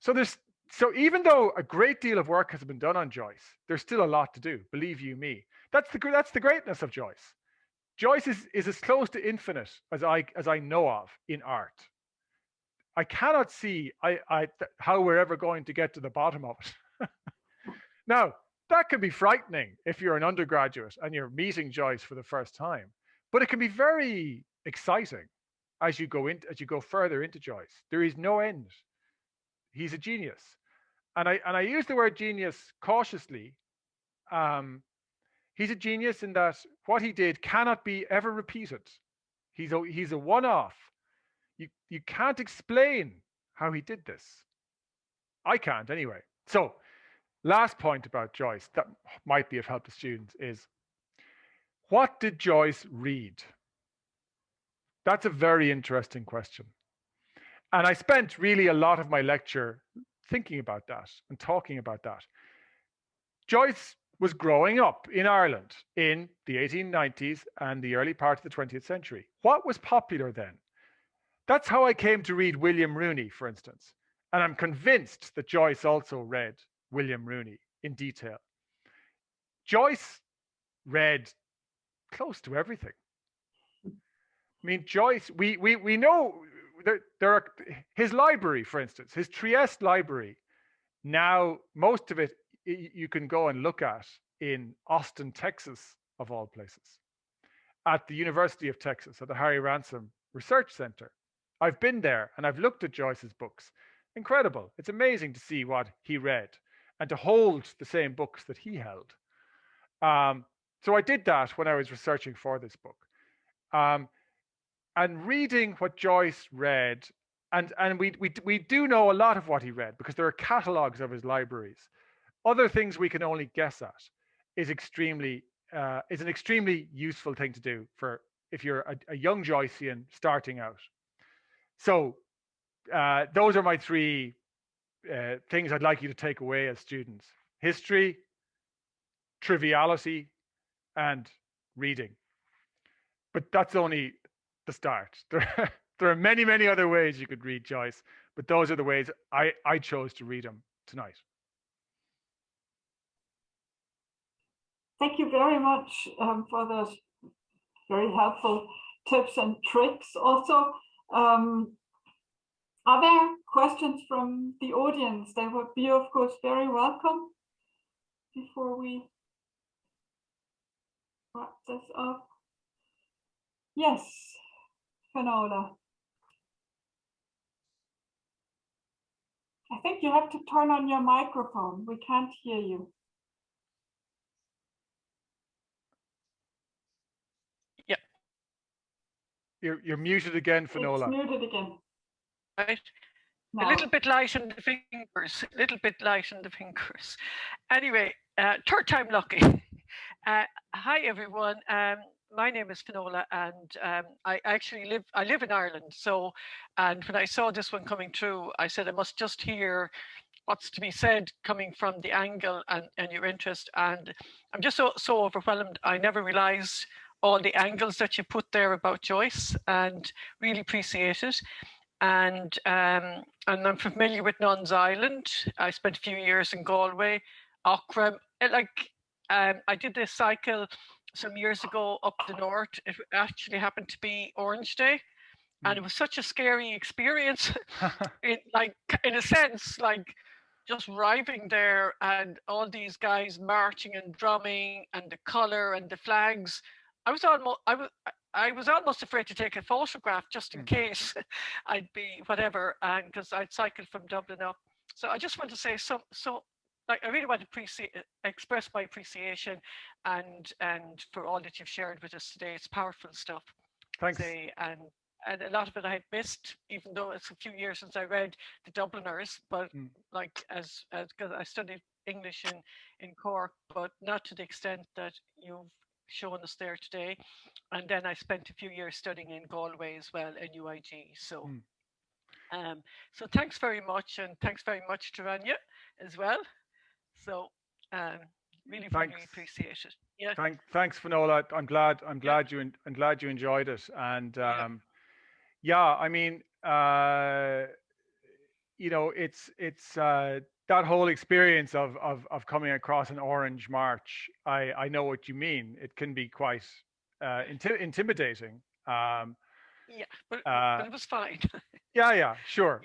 So even though a great deal of work has been done on Joyce, there's still a lot to do, believe you me. That's the greatness of Joyce. Joyce is as close to infinite as I know of in art. I cannot see how we're ever going to get to the bottom of it. Now, that can be frightening if you're an undergraduate and you're meeting Joyce for the first time, but it can be very exciting as you go further into Joyce. There is no end. He's a genius, and I use the word genius cautiously. He's a genius in that what he did cannot be ever repeated. He's a one-off. You can't explain how he did this. I can't anyway. So, last point about Joyce that might be of help to students is What did Joyce read? That's a very interesting question. And I spent really a lot of my lecture thinking about that and talking about that. Joyce was growing up in Ireland in the 1890s and the early part of the 20th century. What was popular then? That's how I came to read William Rooney, for instance. And I'm convinced that Joyce also read William Rooney in detail. Joyce read close to everything. I mean, Joyce, we know there are his library, for instance, his Trieste library. Now, most of it you can go and look at in Austin, Texas, of all places, at the University of Texas, at the Harry Ransom Research Center. I've been there and I've looked at Joyce's books. Incredible. It's amazing to see what he read and to hold the same books that he held. So I did that when I was researching for this book. And reading what Joyce read, and we do know a lot of what he read because there are catalogues of his libraries. Other things we can only guess at is an extremely useful thing to do for if you're a young Joycean starting out. So those are my three things I'd like you to take away as students: history, triviality, and reading. But that's only the start. There are many, many other ways you could read Joyce, but those are the ways I chose to read him tonight. Thank you very much for those very helpful tips and tricks. Also, are there questions from the audience? They would be, of course, very welcome before we wrap this up. Yes, Finola. I think you have to turn on your microphone. We can't hear you. Yeah. You're muted again, Finola. It's muted again. Right. No. A little bit light on the fingers. A little bit light on the fingers. Anyway, third time lucky. Hi everyone. My name is Finola, and I actually live in Ireland. So, and when I saw this one coming through, I said I must just hear what's to be said coming from the angle and your interest. And I'm just so overwhelmed. I never realized all the angles that you put there about Joyce, and really appreciate it. And I'm familiar with Nuns Island. I spent a few years in Galway, Ocram. I did this cycle some years ago up the north. It actually happened to be Orange Day, and it was such a scary experience. in a sense, like just arriving there and all these guys marching and drumming and the colour and the flags. I was almost afraid to take a photograph just in case I'd be whatever, and because I'd cycled from Dublin up. So I just want to say like I really want to express my appreciation and for all that you've shared with us today. It's powerful stuff. Thanks. And a lot of it I had missed, even though it's a few years since I read the Dubliners. But like as because I studied English in Cork, but not to the extent that you've shown us there today. And then I spent a few years studying in Galway as well, in UIG. So, so thanks very much, and thanks very much to Rania as well. So, really appreciate it. Yeah. Thanks, Finola. I'm glad you enjoyed it. And yeah, I mean, you know, it's that whole experience of coming across an orange march. I know what you mean. It can be quite intimidating. Yeah, but it was fine. Yeah, sure.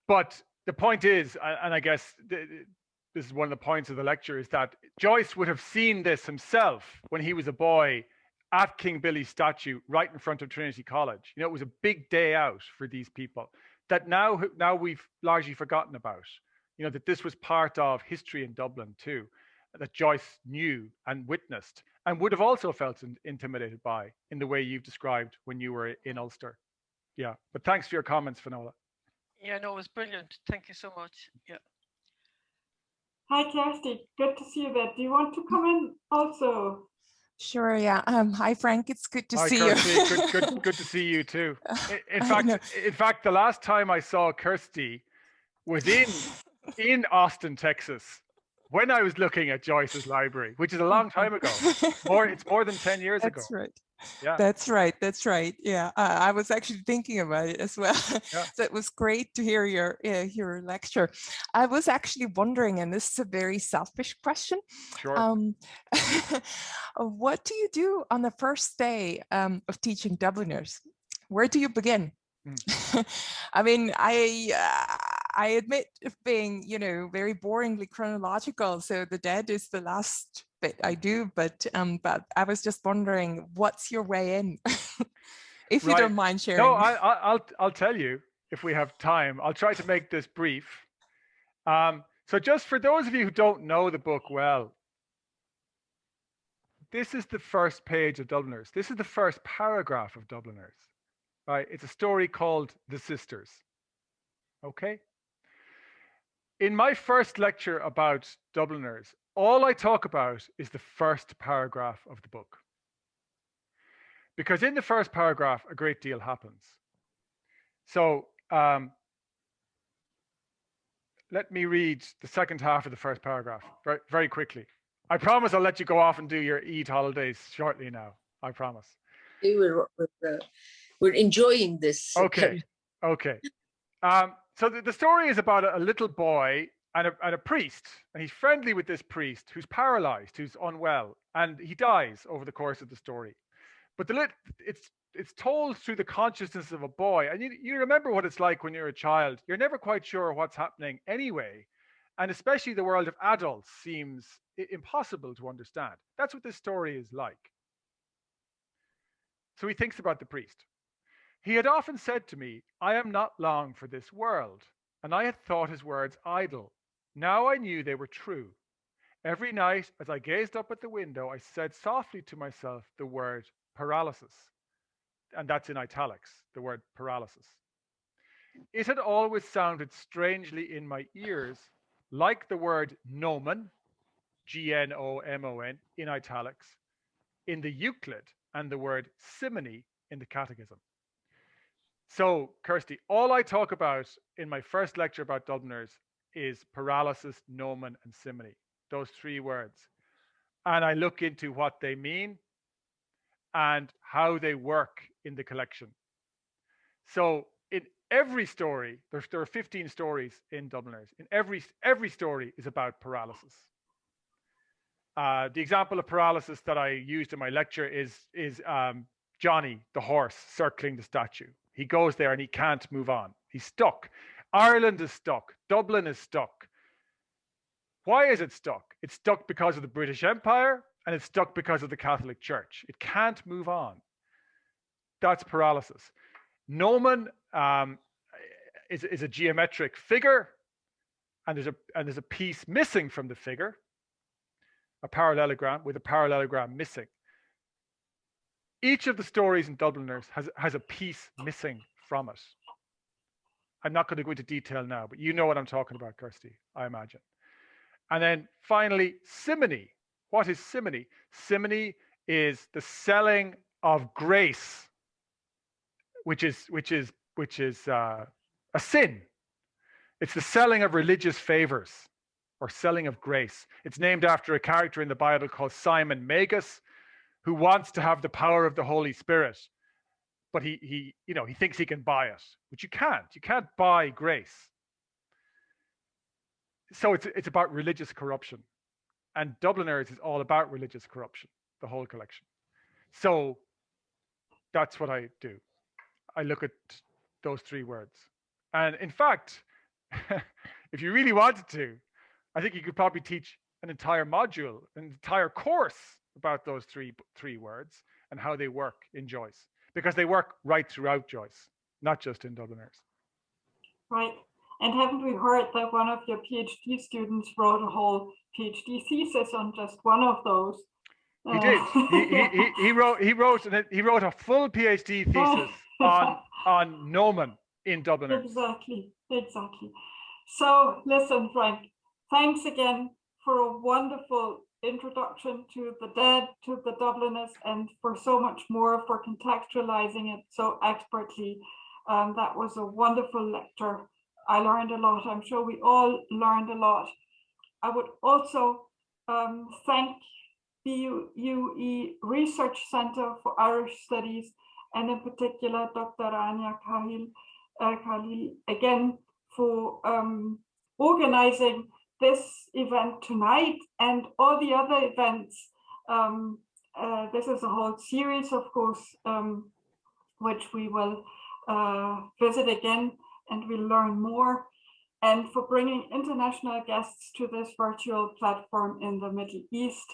But the point is, and I guess this is one of the points of the lecture, is that Joyce would have seen this himself when he was a boy at King Billy's statue right in front of Trinity College. You know, it was a big day out for these people that now we've largely forgotten about. You know, that this was part of history in Dublin too, that Joyce knew and witnessed and would have also felt intimidated by in the way you've described when you were in Ulster. Yeah, but thanks for your comments, Finola. Yeah, no, it was brilliant. Thank you so much. Yeah. Hi, Kirsty. Good to see you there. Do you want to come in also? Sure, yeah. Hi, Frank. It's good to Hi, see Kirsty. you. Good to see you too. In I fact, the last time I saw Kirsty was in Austin, Texas, when I was looking at Joyce's library, which is a long time ago. It's more than 10 years ago. That's right. Yeah. That's right. That's right. Yeah, I was actually thinking about it as well. Yeah. So it was great to hear your lecture. I was actually wondering, and this is a very selfish question. Sure. What do you do on the first day of teaching Dubliners? Where do you begin? I mean, I admit of being, very boringly chronological. So the dead is the last bit I do, but I was just wondering, what's your way in, if you don't mind sharing? No, I'll tell you if we have time. I'll try to make this brief. So just for those of you who don't know the book well, this is the first page of Dubliners. This is the first paragraph of Dubliners. Right? It's a story called The Sisters. Okay. In my first lecture about Dubliners, all I talk about is the first paragraph of the book. Because in the first paragraph, a great deal happens. So let me read the second half of the first paragraph very, very quickly. I promise I'll let you go off and do your Eid holidays shortly now. I promise. We're enjoying this. Okay. Okay. So the story is about a little boy and a priest, and he's friendly with this priest who's paralyzed, who's unwell, and he dies over the course of the story. But it's told through the consciousness of a boy, and you remember what it's like when you're a child. You're never quite sure what's happening anyway, and especially the world of adults seems impossible to understand. That's what this story is like. So he thinks about the priest. He had often said to me, I am not long for this world, and I had thought his words idle. Now I knew they were true. Every night, as I gazed up at the window, I said softly to myself the word paralysis. And that's in italics, the word paralysis. It had always sounded strangely in my ears, like the word gnomon, Gnomon, in italics, in the Euclid, and the word simony in the Catechism. So, Kirsty, all I talk about in my first lecture about Dubliners is paralysis, gnomon, and simony, those three words. And I look into what they mean and how they work in the collection. So in every story, there are 15 stories in Dubliners. In every story is about paralysis. The example of paralysis that I used in my lecture is Johnny, the horse, circling the statue. He goes there and he can't move on. He's stuck. Ireland is stuck. Dublin is stuck. Why is it stuck? It's stuck because of the British Empire, and it's stuck because of the Catholic Church. It can't move on. That's paralysis. Gnomon is a geometric figure, and there's a piece missing from the figure, a parallelogram with a parallelogram missing. Each of the stories in Dubliners has a piece missing from it. I'm not going to go into detail now, but you know what I'm talking about, Kirsty, I imagine. And then finally, simony. What is simony? Simony is the selling of grace, which is a sin. It's the selling of religious favors or selling of grace. It's named after a character in the Bible called Simon Magus, who wants to have the power of the Holy Spirit, but he thinks he can buy it, but you can't. You can't buy grace. So it's about religious corruption, and Dubliners is all about religious corruption, the whole collection. So that's what I do. I look at those three words, and in fact, if you really wanted to, I think you could probably teach an entire module, an entire course about those three words and how they work in Joyce, because they work right throughout Joyce, not just in Dubliners. Right. And haven't we heard that one of your PhD students wrote a whole PhD thesis on just one of those? He did. He wrote a full PhD thesis on gnomon in Dubliners. Exactly. So listen, Frank, thanks again for a wonderful introduction to the dead, to the Dubliners, and for so much more, for contextualizing it so expertly. That was a wonderful lecture. I learned a lot. I'm sure we all learned a lot. I would also thank BUE Research Center for Irish Studies, and in particular, Dr. Rania Khalil, again, for organizing this event tonight and all the other events. This is a whole series, of course, which we will visit again and we'll learn more, and for bringing international guests to this virtual platform in the Middle East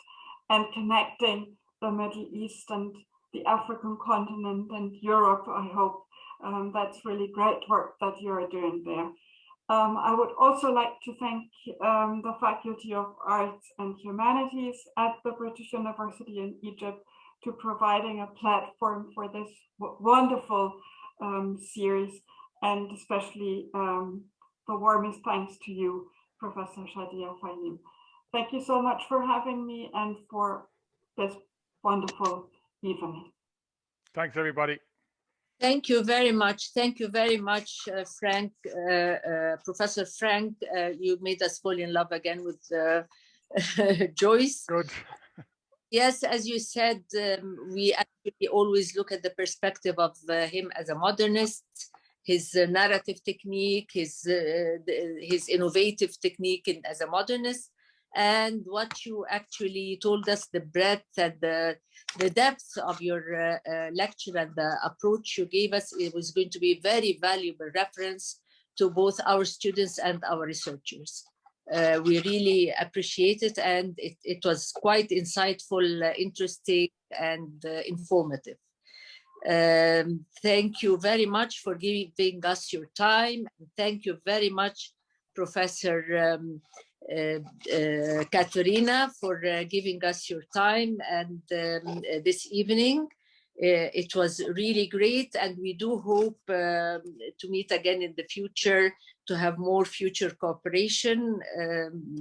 and connecting the Middle East and the African continent and Europe, I hope. That's really great work that you're doing there. I would also like to thank the Faculty of Arts and Humanities at the British University in Egypt to providing a platform for this wonderful series, and especially the warmest thanks to you, Professor Shadia Fahim. Thank you so much for having me and for this wonderful evening. Thanks, everybody. Thank you very much. Thank you very much, Frank, Professor Frank. You made us fall in love again with Joyce. Good. Yes, as you said, we actually always look at the perspective of him as a modernist, his narrative technique, his innovative technique as a modernist, and what you actually told us, the breadth and the depth of your lecture and the approach you gave us, it was going to be a very valuable reference to both our students and our researchers. We really appreciate it, and it was quite insightful, interesting, and informative. Thank you very much for giving us your time. Thank you very much, Professor Katharina, for giving us your time and this evening. It was really great, and we do hope to meet again in the future, to have more future cooperation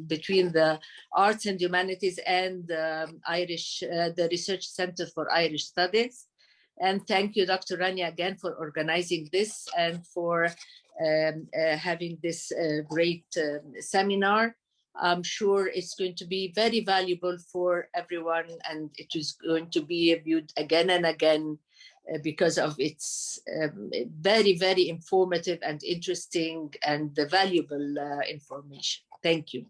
between the Arts and Humanities and the Research Center for Irish Studies. And thank you, Dr. Rania, again for organizing this and for having this great seminar. I'm sure it's going to be very valuable for everyone, and it is going to be viewed again and again because of its very, very informative and interesting and valuable information. Thank you.